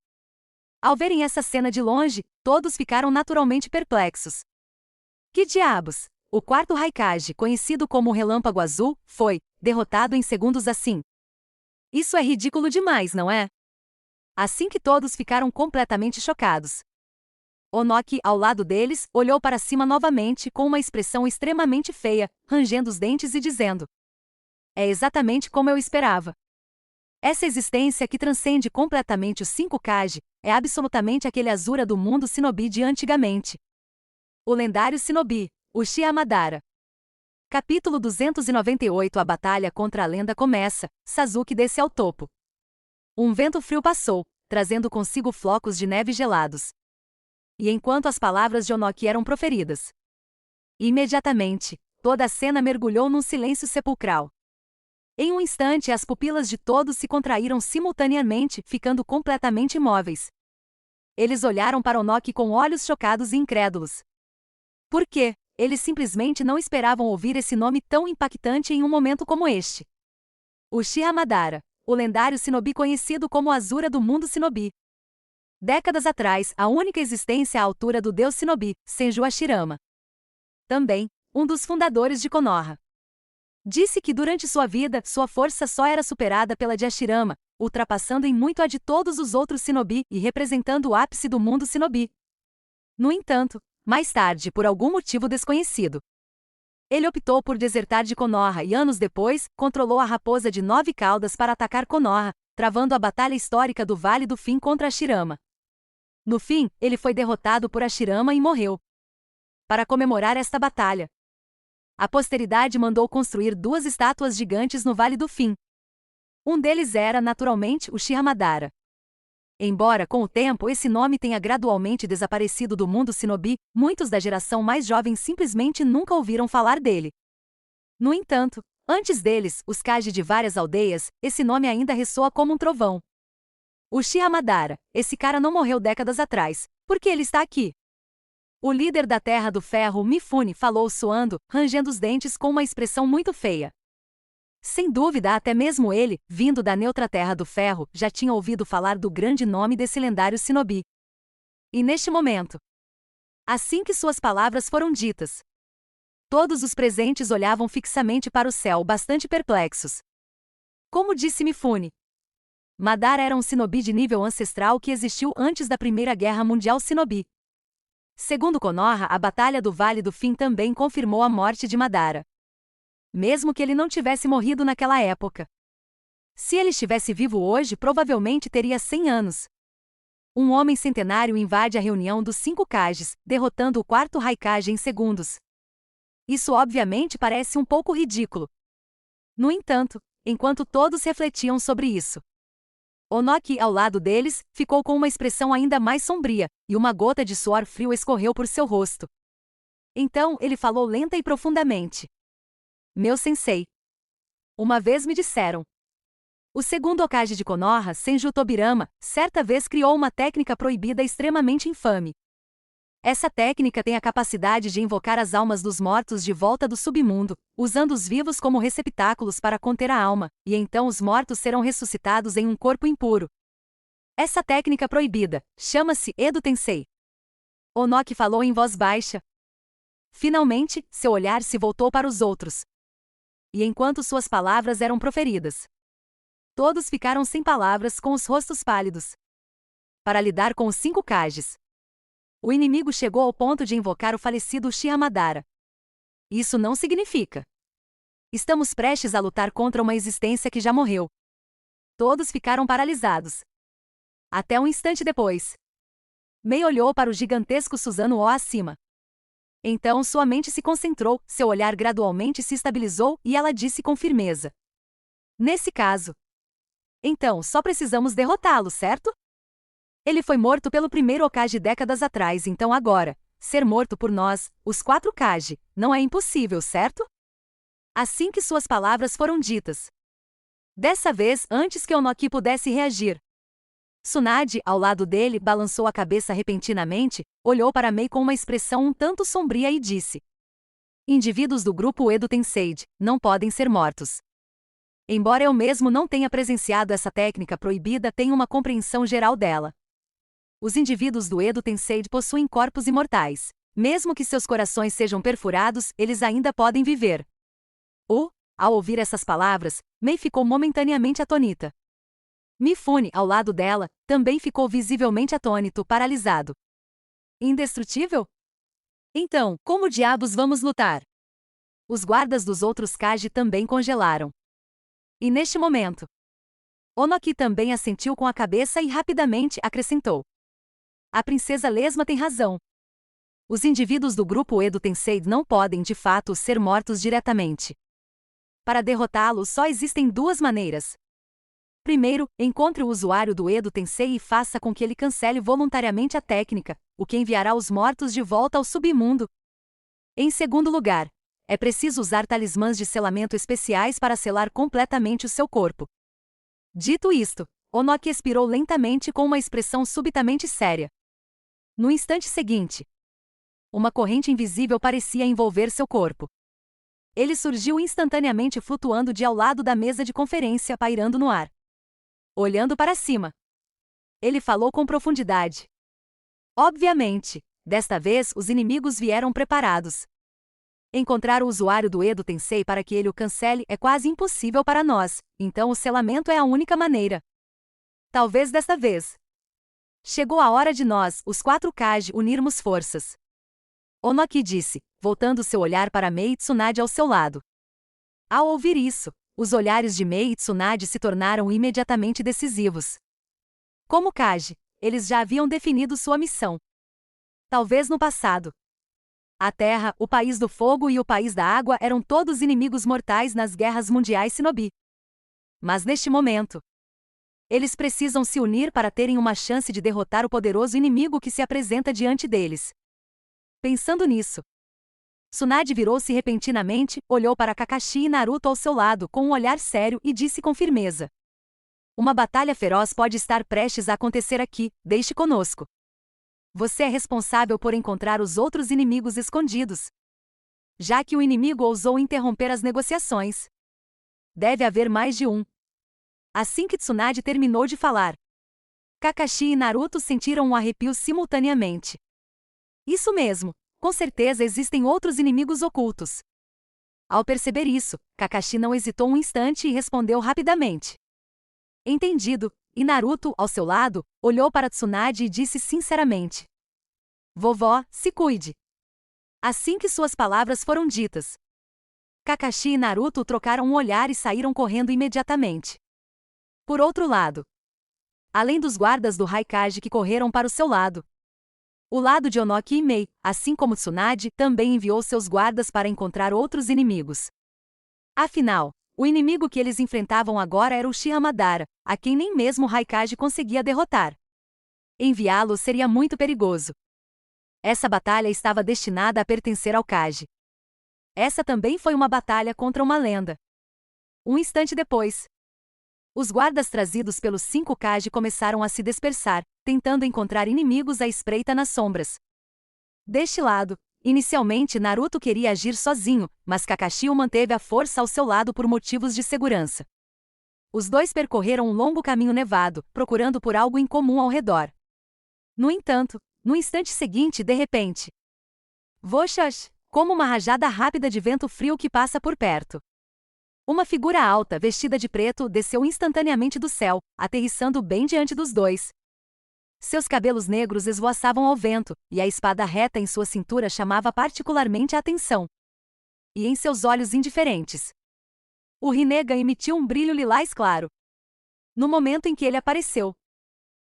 Speaker 1: ao verem essa cena de longe, todos ficaram naturalmente perplexos. Que diabos? O quarto Raikage, conhecido como o Relâmpago Azul, foi derrotado em segundos assim. Isso é ridículo demais, não é? Assim que todos ficaram completamente chocados, Onoki, ao lado deles, olhou para cima novamente com uma expressão extremamente feia, rangendo os dentes e dizendo: "É exatamente como eu esperava. Essa existência que transcende completamente os 5 Kage, é absolutamente aquele Asura do mundo Shinobi de antigamente. O lendário Shinobi, Uchiha Madara." Capítulo 298 A batalha contra a lenda começa, Sasuke desce ao topo. Um vento frio passou, trazendo consigo flocos de neve gelados. E enquanto as palavras de Onoki eram proferidas, imediatamente, toda a cena mergulhou num silêncio sepulcral. Em um instante, as pupilas de todos se contraíram simultaneamente, ficando completamente imóveis. Eles olharam para Onoki com olhos chocados e incrédulos. Por quê? Eles simplesmente não esperavam ouvir esse nome tão impactante em um momento como este. Uchiha Madara, o lendário shinobi conhecido como Azura do mundo shinobi. Décadas atrás, a única existência à altura do deus shinobi, Senju Hashirama. Também, um dos fundadores de Konoha. Disse que durante sua vida, sua força só era superada pela de Hashirama, ultrapassando em muito a de todos os outros shinobi e representando o ápice do mundo shinobi. No entanto, mais tarde, por algum motivo desconhecido, ele optou por desertar de Konoha e anos depois, controlou a Raposa de 9 Caudas para atacar Konoha, travando a batalha histórica do Vale do Fim contra Hashirama. No fim, ele foi derrotado por Hashirama e morreu. Para comemorar esta batalha, a posteridade mandou construir 2 estátuas gigantes no Vale do Fim. Um deles era, naturalmente, Uchiha Madara. Embora, com o tempo, esse nome tenha gradualmente desaparecido do mundo shinobi, muitos da geração mais jovem simplesmente nunca ouviram falar dele. No entanto, antes deles, os Kaji de várias aldeias, esse nome ainda ressoa como um trovão. Uchiha Madara, esse cara não morreu décadas atrás. Por que ele está aqui? O líder da Terra do Ferro, Mifune, falou suando, rangendo os dentes com uma expressão muito feia. Sem dúvida, até mesmo ele, vindo da neutra Terra do Ferro, já tinha ouvido falar do grande nome desse lendário shinobi. E neste momento, assim que suas palavras foram ditas, todos os presentes olhavam fixamente para o céu, bastante perplexos. Como disse Mifune, Madara era um shinobi de nível ancestral que existiu antes da Primeira Guerra Mundial Shinobi. Segundo Konoha, a Batalha do Vale do Fim também confirmou a morte de Madara. Mesmo que ele não tivesse morrido naquela época. Se ele estivesse vivo hoje, provavelmente teria 100 anos. Um homem centenário invade a reunião dos 5 Kages, derrotando o 4º Raikage em segundos. Isso obviamente parece um pouco ridículo. No entanto, enquanto todos refletiam sobre isso, Onoki, ao lado deles, ficou com uma expressão ainda mais sombria, e uma gota de suor frio escorreu por seu rosto. Então, ele falou lenta e profundamente. Meu sensei. Uma vez me disseram. O segundo Hokage de Konoha, Senju Tobirama, certa vez criou uma técnica proibida extremamente infame. Essa técnica tem a capacidade de invocar as almas dos mortos de volta do submundo, usando os vivos como receptáculos para conter a alma, e então os mortos serão ressuscitados em um corpo impuro. Essa técnica proibida chama-se Edo Tensei. Onoki falou em voz baixa. Finalmente, seu olhar se voltou para os outros. E enquanto suas palavras eram proferidas, todos ficaram sem palavras, com os rostos pálidos. Para lidar com os 5 Kages, o inimigo chegou ao ponto de invocar o falecido Uchiha Madara. Isso não significa. Estamos prestes a lutar contra uma existência que já morreu. Todos ficaram paralisados. Até um instante depois, Mei olhou para o gigantesco Susanoo acima. Então sua mente se concentrou, seu olhar gradualmente se estabilizou e ela disse com firmeza. Nesse caso. Então, só precisamos derrotá-lo, certo? Ele foi morto pelo primeiro Hokage décadas atrás, então agora, ser morto por nós, os 4 Kage, não é impossível, certo? Assim que suas palavras foram ditas. Dessa vez, antes que Onoki pudesse reagir, Tsunade, ao lado dele, balançou a cabeça repentinamente, olhou para Mei com uma expressão um tanto sombria e disse: Indivíduos do grupo Edo Tensei não podem ser mortos. Embora eu mesmo não tenha presenciado essa técnica proibida, tenho uma compreensão geral dela. Os indivíduos do Edo Tensei possuem corpos imortais. Mesmo que seus corações sejam perfurados, eles ainda podem viver. Ao ouvir essas palavras, Mei ficou momentaneamente atônita. Mifune, ao lado dela, também ficou visivelmente atônito, paralisado. Indestrutível? Então, como diabos vamos lutar? Os guardas dos outros Kage também congelaram. E neste momento, Onoki também assentiu com a cabeça e rapidamente acrescentou. A princesa Lesma tem razão. Os indivíduos do grupo Edo Tensei não podem, de fato, ser mortos diretamente. Para derrotá-lo só existem 2 maneiras. Primeiro, encontre o usuário do Edo Tensei e faça com que ele cancele voluntariamente a técnica, o que enviará os mortos de volta ao submundo. Em segundo lugar, é preciso usar talismãs de selamento especiais para selar completamente o seu corpo. Dito isto, Onoki expirou lentamente com uma expressão subitamente séria. No instante seguinte, uma corrente invisível parecia envolver seu corpo. Ele surgiu instantaneamente flutuando de ao lado da mesa de conferência, pairando no ar. Olhando para cima, ele falou com profundidade. Obviamente, desta vez os inimigos vieram preparados. Encontrar o usuário do Edo Tensei para que ele o cancele é quase impossível para nós, então o selamento é a única maneira. Talvez desta vez. Chegou a hora de nós, os 4 Kage, unirmos forças. Onoki disse, voltando seu olhar para Mei Tsunade ao seu lado. Ao ouvir isso, os olhares de Mei e Tsunade se tornaram imediatamente decisivos. Como Kage, eles já haviam definido sua missão. Talvez no passado. A Terra, o País do Fogo e o País da Água eram todos inimigos mortais nas guerras mundiais Shinobi. Mas neste momento, eles precisam se unir para terem uma chance de derrotar o poderoso inimigo que se apresenta diante deles. Pensando nisso, Tsunade virou-se repentinamente, olhou para Kakashi e Naruto ao seu lado com um olhar sério e disse com firmeza: uma batalha feroz pode estar prestes a acontecer aqui, deixe conosco. Você é responsável por encontrar os outros inimigos escondidos. Já que o inimigo ousou interromper as negociações, deve haver mais de um. Assim que Tsunade terminou de falar, Kakashi e Naruto sentiram um arrepio simultaneamente. Isso mesmo, com certeza existem outros inimigos ocultos. Ao perceber isso, Kakashi não hesitou um instante e respondeu rapidamente. Entendido, e Naruto, ao seu lado, olhou para Tsunade e disse sinceramente: vovó, se cuide. Assim que suas palavras foram ditas, Kakashi e Naruto trocaram um olhar e saíram correndo imediatamente. Por outro lado, além dos guardas do Raikage que correram para o seu lado, o lado de Onoki e Mei, assim como Tsunade, também enviou seus guardas para encontrar outros inimigos. Afinal, o inimigo que eles enfrentavam agora era o Uchiha Madara, a quem nem mesmo o Raikage conseguia derrotar. Enviá-lo seria muito perigoso. Essa batalha estava destinada a pertencer ao Kage. Essa também foi uma batalha contra uma lenda. Um instante depois, os guardas trazidos pelos 5 Kage começaram a se dispersar, tentando encontrar inimigos à espreita nas sombras. Deste lado, inicialmente Naruto queria agir sozinho, mas Kakashi o manteve à força ao seu lado por motivos de segurança. Os dois percorreram um longo caminho nevado, procurando por algo em comum ao redor. No entanto, no instante seguinte, de repente, voxax, como uma rajada rápida de vento frio que passa por perto. Uma figura alta, vestida de preto, desceu instantaneamente do céu, aterrissando bem diante dos dois. Seus cabelos negros esvoaçavam ao vento, e a espada reta em sua cintura chamava particularmente a atenção. E em seus olhos indiferentes, o Rinnegan emitiu um brilho lilás claro. No momento em que ele apareceu,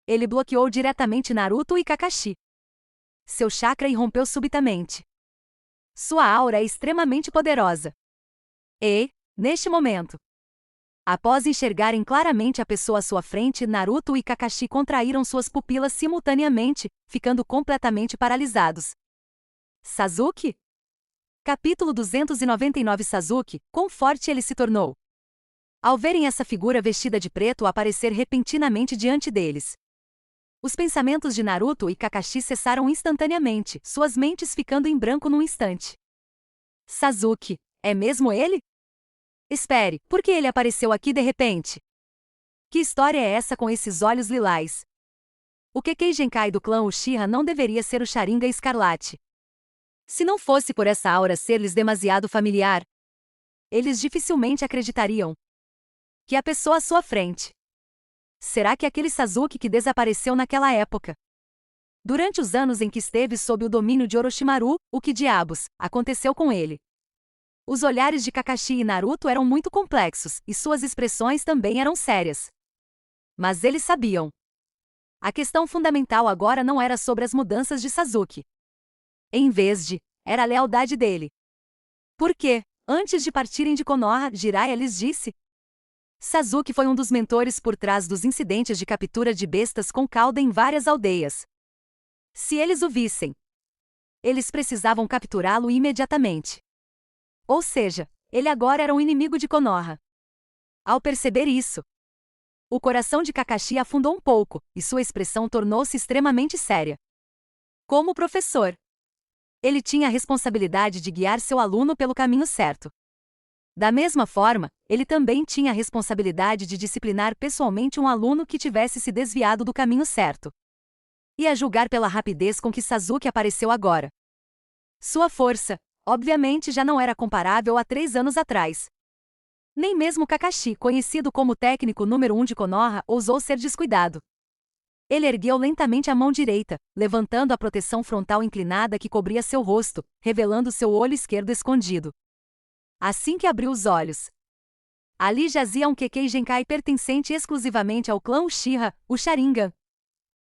Speaker 1: ele bloqueou diretamente Naruto e Kakashi. Seu chakra irrompeu subitamente. Sua aura é extremamente poderosa. E, neste momento, após enxergarem claramente a pessoa à sua frente, Naruto e Kakashi contraíram suas pupilas simultaneamente, ficando completamente paralisados. Sasuke? Capítulo 299. Sasuke, quão forte ele se tornou. Ao verem essa figura vestida de preto aparecer repentinamente diante deles, os pensamentos de Naruto e Kakashi cessaram instantaneamente, suas mentes ficando em branco num instante. Sasuke, é mesmo ele? Espere, por que ele apareceu aqui de repente? Que história é essa com esses olhos lilás? O Kekkei Genkai do clã Uchiha não deveria ser o Sharingan Escarlate. Se não fosse por essa aura ser-lhes demasiado familiar, eles dificilmente acreditariam que a pessoa à sua frente será que aquele Sasuke que desapareceu naquela época? Durante os anos em que esteve sob o domínio de Orochimaru, o que diabos aconteceu com ele? Os olhares de Kakashi e Naruto eram muito complexos, e suas expressões também eram sérias. Mas eles sabiam. A questão fundamental agora não era sobre as mudanças de Sasuke. Em vez de, era a lealdade dele. Por quê? Antes de partirem de Konoha, Jiraiya lhes disse: Sasuke foi um dos mentores por trás dos incidentes de captura de bestas com cauda em várias aldeias. Se eles o vissem, eles precisavam capturá-lo imediatamente. Ou seja, ele agora era um inimigo de Konoha. Ao perceber isso, o coração de Kakashi afundou um pouco, e sua expressão tornou-se extremamente séria. Como professor, ele tinha a responsabilidade de guiar seu aluno pelo caminho certo. Da mesma forma, ele também tinha a responsabilidade de disciplinar pessoalmente um aluno que tivesse se desviado do caminho certo. E a julgar pela rapidez com que Sasuke apareceu agora. Sua força, obviamente, já não era comparável a 3 anos atrás. Nem mesmo Kakashi, conhecido como o técnico número 1 de Konoha, ousou ser descuidado. Ele ergueu lentamente a mão direita, levantando a proteção frontal inclinada que cobria seu rosto, revelando seu olho esquerdo escondido. Assim que abriu os olhos, ali jazia um Kekkei Genkai pertencente exclusivamente ao clã Uchiha, o Sharingan.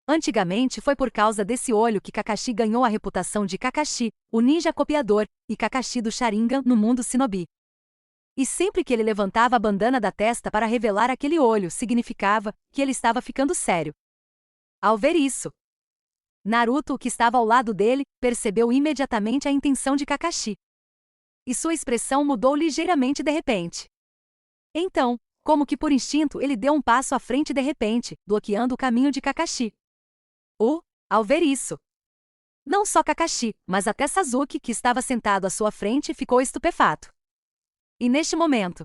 Speaker 1: Antigamente foi por causa desse olho que Kakashi ganhou a reputação de Kakashi, o ninja copiador, e Kakashi do Sharingan no mundo shinobi. E sempre que ele levantava a bandana da testa para revelar aquele olho, significava que ele estava ficando sério. Ao ver isso, Naruto, que estava ao lado dele, percebeu imediatamente a intenção de Kakashi. E sua expressão mudou ligeiramente de repente. Então, como que por instinto, ele deu um passo à frente de repente, bloqueando o caminho de Kakashi. Ao ver isso, não só Kakashi, mas até Sasuke, que estava sentado à sua frente, ficou estupefato. E neste momento,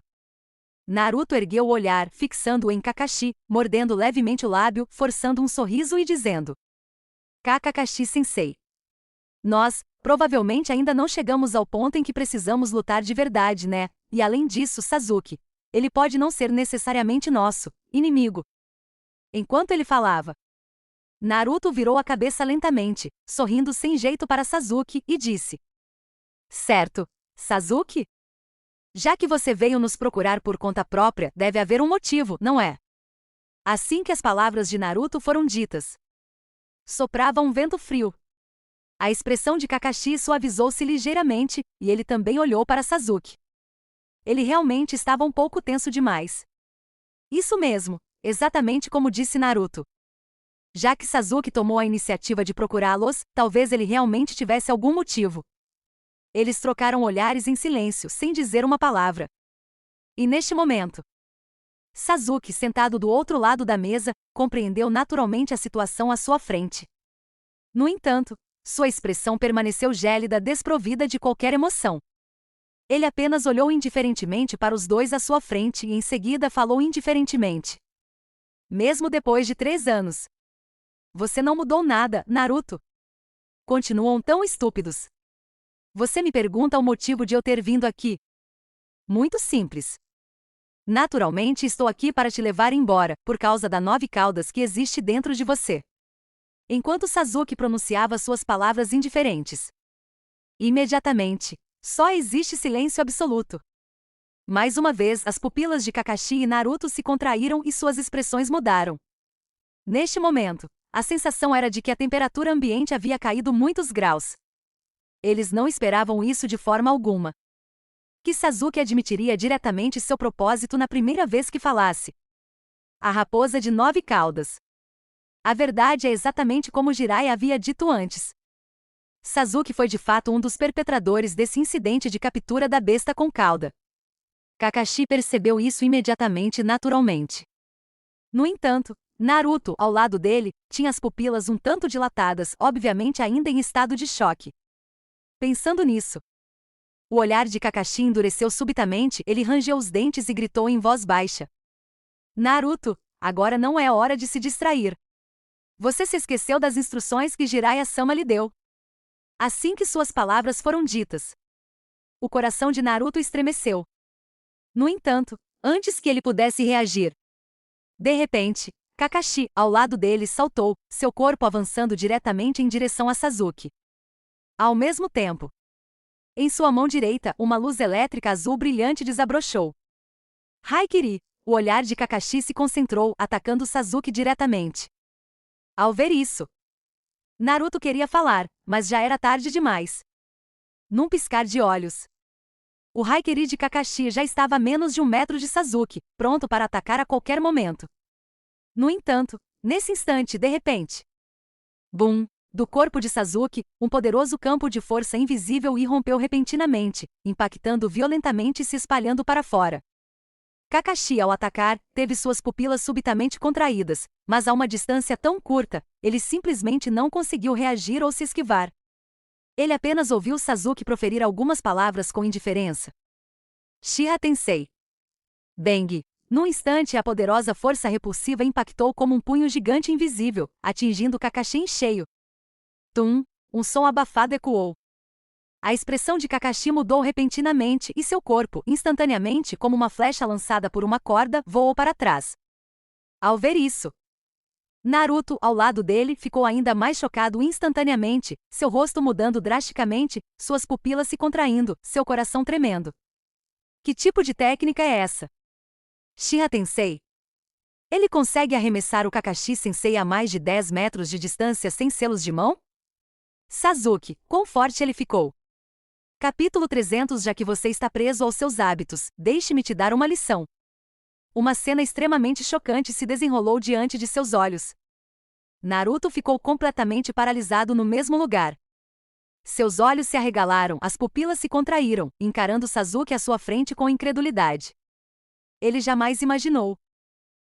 Speaker 1: Naruto ergueu o olhar, fixando-o em Kakashi, mordendo levemente o lábio, forçando um sorriso e dizendo: Kakashi-sensei. Nós, provavelmente ainda não chegamos ao ponto em que precisamos lutar de verdade, né? E além disso, Sasuke, ele pode não ser necessariamente nosso inimigo. Enquanto ele falava, Naruto virou a cabeça lentamente, sorrindo sem jeito para Sasuke, e disse: Certo, Sasuke? Já que você veio nos procurar por conta própria, deve haver um motivo, não é? Assim que as palavras de Naruto foram ditas, soprava um vento frio. A expressão de Kakashi suavizou-se ligeiramente, e ele também olhou para Sasuke. Ele realmente estava um pouco tenso demais. Isso mesmo, exatamente como disse Naruto. Já que Sasuke tomou a iniciativa de procurá-los, talvez ele realmente tivesse algum motivo. Eles trocaram olhares em silêncio, sem dizer uma palavra. E neste momento, Sasuke, sentado do outro lado da mesa, compreendeu naturalmente a situação à sua frente. No entanto, sua expressão permaneceu gélida, desprovida de qualquer emoção. Ele apenas olhou indiferentemente para os dois à sua frente e em seguida falou indiferentemente. Mesmo depois de 3 anos, você não mudou nada, Naruto. Continuam tão estúpidos. Você me pergunta o motivo de eu ter vindo aqui. Muito simples. Naturalmente estou aqui para te levar embora, por causa da 9 caudas que existe dentro de você. Enquanto Sasuke pronunciava suas palavras indiferentes, imediatamente, só existe silêncio absoluto. Mais uma vez, as pupilas de Kakashi e Naruto se contraíram e suas expressões mudaram. Neste momento, a sensação era de que a temperatura ambiente havia caído muitos graus. Eles não esperavam isso de forma alguma. Que Sasuke admitiria diretamente seu propósito na primeira vez que falasse. A raposa de 9 caudas. A verdade é exatamente como Jiraiya havia dito antes. Sasuke foi de fato um dos perpetradores desse incidente de captura da besta com cauda. Kakashi percebeu isso imediatamente e naturalmente. No entanto, Naruto, ao lado dele, tinha as pupilas um tanto dilatadas, obviamente ainda em estado de choque. Pensando nisso, o olhar de Kakashi endureceu subitamente, ele rangeu os dentes e gritou em voz baixa. Naruto, agora não é hora de se distrair. Você se esqueceu das instruções que Jiraiya-sama lhe deu. Assim que suas palavras foram ditas, o coração de Naruto estremeceu. No entanto, antes que ele pudesse reagir, de repente, Kakashi, ao lado dele, saltou, seu corpo avançando diretamente em direção a Sasuke. Ao mesmo tempo, em sua mão direita, uma luz elétrica azul brilhante desabrochou. Haikiri, o olhar de Kakashi se concentrou, atacando Sasuke diretamente. Ao ver isso, Naruto queria falar, mas já era tarde demais. Num piscar de olhos, O Haikiri de Kakashi já estava a menos de 1 metro de Sasuke, pronto para atacar a qualquer momento. No entanto, nesse instante, de repente, bum! Do corpo de Sasuke, um poderoso campo de força invisível irrompeu repentinamente, impactando violentamente e se espalhando para fora. Kakashi, ao atacar, teve suas pupilas subitamente contraídas, mas a uma distância tão curta, ele simplesmente não conseguiu reagir ou se esquivar. Ele apenas ouviu Sasuke proferir algumas palavras com indiferença. Uchiha Tensei. Bang! Num instante, a poderosa força repulsiva impactou como um punho gigante invisível, atingindo Kakashi em cheio. Tum! Um som abafado ecoou. A expressão de Kakashi mudou repentinamente e seu corpo, instantaneamente como uma flecha lançada por uma corda, voou para trás. Ao ver isso, Naruto, ao lado dele, ficou ainda mais chocado instantaneamente, seu rosto mudando drasticamente, suas pupilas se contraindo, seu coração tremendo. Que tipo de técnica é essa? Uchiha Tensei. Ele consegue arremessar o Kakashi Sensei a mais de 10 metros de distância sem selos de mão? Sasuke, quão forte ele ficou? Capítulo 300. Já que você está preso aos seus hábitos, deixe-me te dar uma lição. Uma cena extremamente chocante se desenrolou diante de seus olhos. Naruto ficou completamente paralisado no mesmo lugar. Seus olhos se arregalaram, as pupilas se contraíram, encarando Sasuke à sua frente com incredulidade. Ele jamais imaginou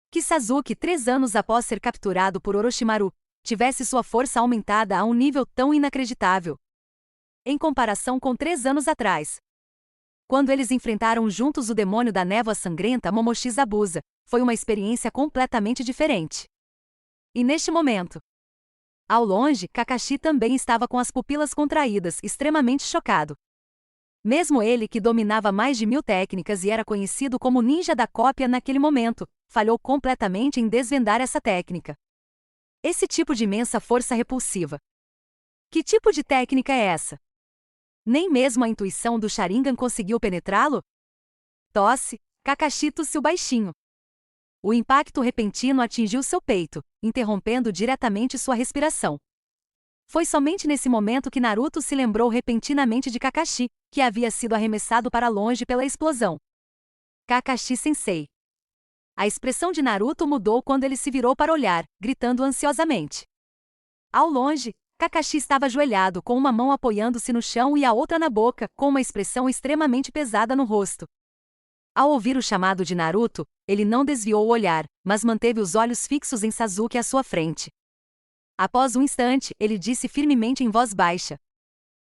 Speaker 1: que Sasuke, 3 anos após ser capturado por Orochimaru, tivesse sua força aumentada a um nível tão inacreditável. Em comparação com 3 anos atrás, quando eles enfrentaram juntos o demônio da névoa sangrenta Momoshi Zabuza, foi uma experiência completamente diferente. E neste momento, ao longe, Kakashi também estava com as pupilas contraídas, extremamente chocado. Mesmo ele, que dominava mais de 1000 técnicas e era conhecido como ninja da cópia naquele momento, falhou completamente em desvendar essa técnica. Esse tipo de imensa força repulsiva. Que tipo de técnica é essa? Nem mesmo a intuição do Sharingan conseguiu penetrá-lo? Tosse, Kakashi tossiu baixinho. O impacto repentino atingiu seu peito, interrompendo diretamente sua respiração. Foi somente nesse momento que Naruto se lembrou repentinamente de Kakashi, que havia sido arremessado para longe pela explosão. Kakashi Sensei. A expressão de Naruto mudou quando ele se virou para olhar, gritando ansiosamente. Ao longe, Kakashi estava ajoelhado, com uma mão apoiando-se no chão e a outra na boca, com uma expressão extremamente pesada no rosto. Ao ouvir o chamado de Naruto, ele não desviou o olhar, mas manteve os olhos fixos em Sasuke à sua frente. Após um instante, ele disse firmemente em voz baixa: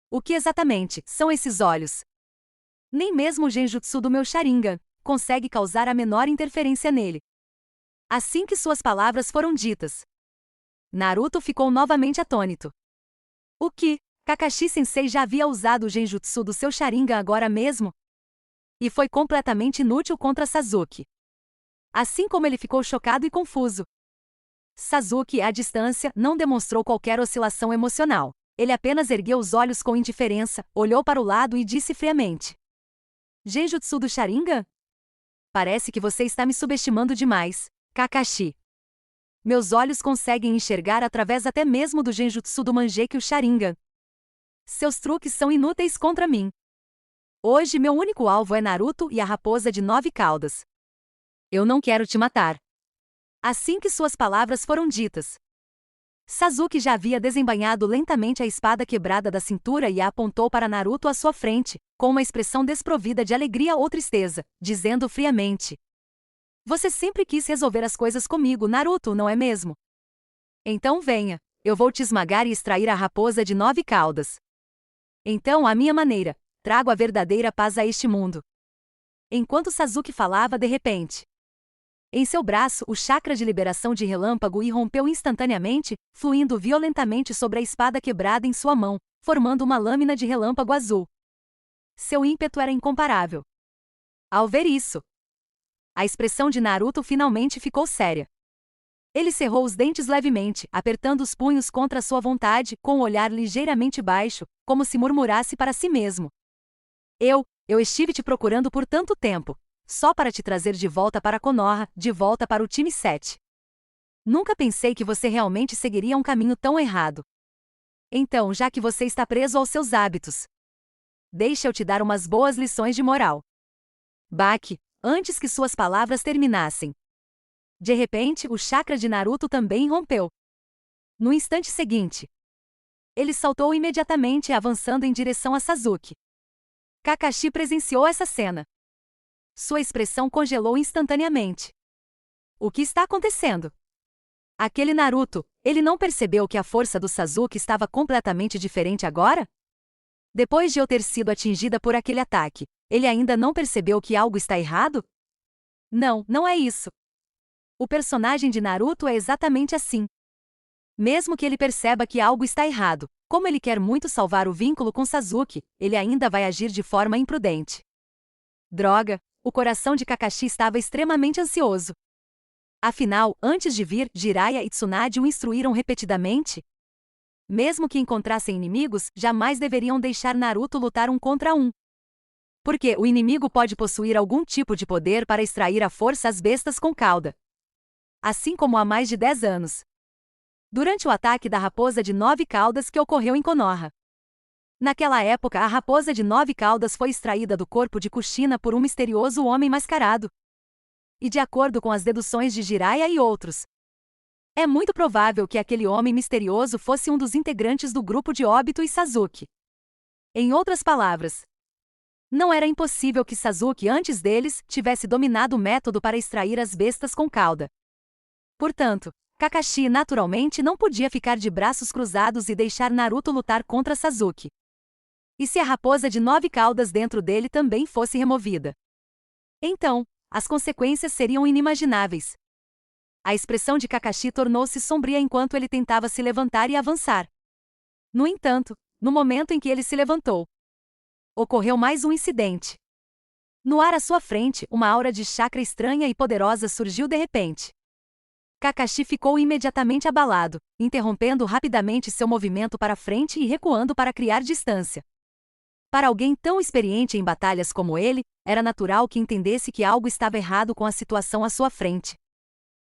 Speaker 1: O que exatamente são esses olhos? Nem mesmo o genjutsu do meu Sharingan consegue causar a menor interferência nele. Assim que suas palavras foram ditas, Naruto ficou novamente atônito. O que? Kakashi Sensei já havia usado o genjutsu do seu Sharingan agora mesmo? E foi completamente inútil contra Sasuke. Assim como ele ficou chocado e confuso. Sasuke, à distância, não demonstrou qualquer oscilação emocional. Ele apenas ergueu os olhos com indiferença, olhou para o lado e disse friamente: Genjutsu do Sharingan? Parece que você está me subestimando demais, Kakashi. Meus olhos conseguem enxergar através até mesmo do genjutsu do Mangekyou Sharingan. Seus truques são inúteis contra mim. Hoje meu único alvo é Naruto e a raposa de 9 caudas. Eu não quero te matar. Assim que suas palavras foram ditas, Sasuke já havia desembainhado lentamente a espada quebrada da cintura e a apontou para Naruto à sua frente, com uma expressão desprovida de alegria ou tristeza, dizendo friamente: Você sempre quis resolver as coisas comigo, Naruto, não é mesmo? Então venha, eu vou te esmagar e extrair a raposa de 9 caudas. Então, à minha maneira, trago a verdadeira paz a este mundo. Enquanto Sasuke falava, de repente, em seu braço, o chakra de liberação de relâmpago irrompeu instantaneamente, fluindo violentamente sobre a espada quebrada em sua mão, formando uma lâmina de relâmpago azul. Seu ímpeto era incomparável. Ao ver isso, a expressão de Naruto finalmente ficou séria. Ele cerrou os dentes levemente, apertando os punhos contra sua vontade, com o olhar ligeiramente baixo, como se murmurasse para si mesmo: Eu estive te procurando por tanto tempo, só para te trazer de volta para Konoha, de volta para o time 7. Nunca pensei que você realmente seguiria um caminho tão errado. Então, já que você está preso aos seus hábitos, Deixa eu te dar umas boas lições de moral. Baki, antes que suas palavras terminassem. De repente, o chakra de Naruto também rompeu. No instante seguinte, ele saltou imediatamente, avançando em direção a Sasuke. Kakashi presenciou essa cena. Sua expressão congelou instantaneamente. O que está acontecendo? Aquele Naruto, ele não percebeu que a força do Sasuke estava completamente diferente agora? Depois de eu ter sido atingida por aquele ataque, ele ainda não percebeu que algo está errado? Não, não é isso. O personagem de Naruto é exatamente assim. Mesmo que ele perceba que algo está errado, como ele quer muito salvar o vínculo com Sasuke, ele ainda vai agir de forma imprudente. Droga, o coração de Kakashi estava extremamente ansioso. Afinal, antes de vir, Jiraiya e Tsunade o instruíram repetidamente. Mesmo que encontrassem inimigos, jamais deveriam deixar Naruto lutar um contra um. Porque o inimigo pode possuir algum tipo de poder para extrair à força as bestas com cauda. Assim como há mais de 10 anos. Durante o ataque da raposa de 9 caudas que ocorreu em Konoha. Naquela época, a raposa de 9 caudas foi extraída do corpo de Kushina por um misterioso homem mascarado. E de acordo com as deduções de Jiraiya e outros, é muito provável que aquele homem misterioso fosse um dos integrantes do grupo de Obito e Sasuke. Em outras palavras, não era impossível que Sasuke antes deles tivesse dominado o método para extrair as bestas com cauda. Portanto, Kakashi naturalmente não podia ficar de braços cruzados e deixar Naruto lutar contra Sasuke. E se a raposa de 9 caudas dentro dele também fosse removida? Então, as consequências seriam inimagináveis. A expressão de Kakashi tornou-se sombria enquanto ele tentava se levantar e avançar. No entanto, no momento em que ele se levantou, ocorreu mais um incidente. No ar à sua frente, uma aura de chakra estranha e poderosa surgiu de repente. Kakashi ficou imediatamente abalado, interrompendo rapidamente seu movimento para frente e recuando para criar distância. Para alguém tão experiente em batalhas como ele, era natural que entendesse que algo estava errado com a situação à sua frente.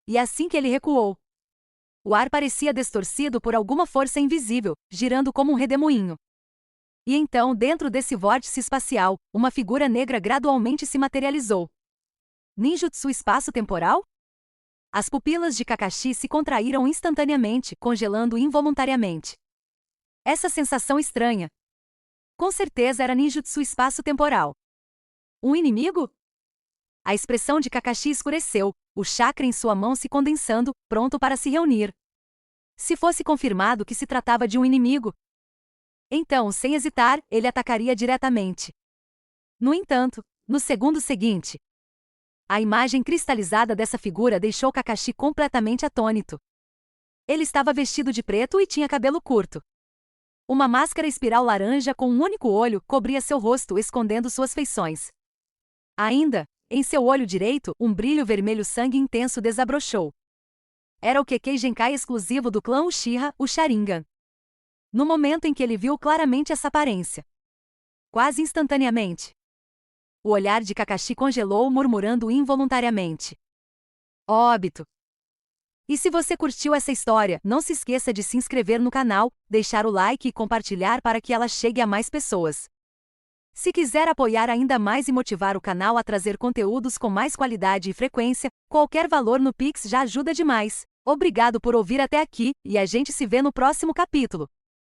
Speaker 1: E assim que ele recuou, o ar parecia distorcido por alguma força invisível, girando como um redemoinho. E então, dentro desse vórtice espacial, uma figura negra gradualmente se materializou. Ninjutsu espaço-temporal? As pupilas de Kakashi se contraíram instantaneamente, congelando involuntariamente. Essa sensação estranha. Com certeza era ninjutsu espaço-temporal. Um inimigo? A expressão de Kakashi escureceu, o chakra em sua mão se condensando, pronto para se reunir. Se fosse confirmado que se tratava de um inimigo, então, sem hesitar, ele atacaria diretamente. No entanto, no segundo seguinte, a imagem cristalizada dessa figura deixou Kakashi completamente atônito. Ele estava vestido de preto e tinha cabelo curto. Uma máscara espiral laranja com um único olho cobria seu rosto, escondendo suas feições. Ainda, em seu olho direito, um brilho vermelho sangue intenso desabrochou. Era o Kekkei Genkai exclusivo do clã Uchiha, o Sharingan. No momento em que ele viu claramente essa aparência, quase instantaneamente, o olhar de Kakashi congelou, murmurando involuntariamente: Óbito! E se você curtiu essa história, não se esqueça de se inscrever no canal, deixar o like e compartilhar para que ela chegue a mais pessoas. Se quiser apoiar ainda mais e motivar o canal a trazer conteúdos com mais qualidade e frequência, qualquer valor no Pix já ajuda demais. Obrigado por ouvir até aqui, e a gente se vê no próximo capítulo.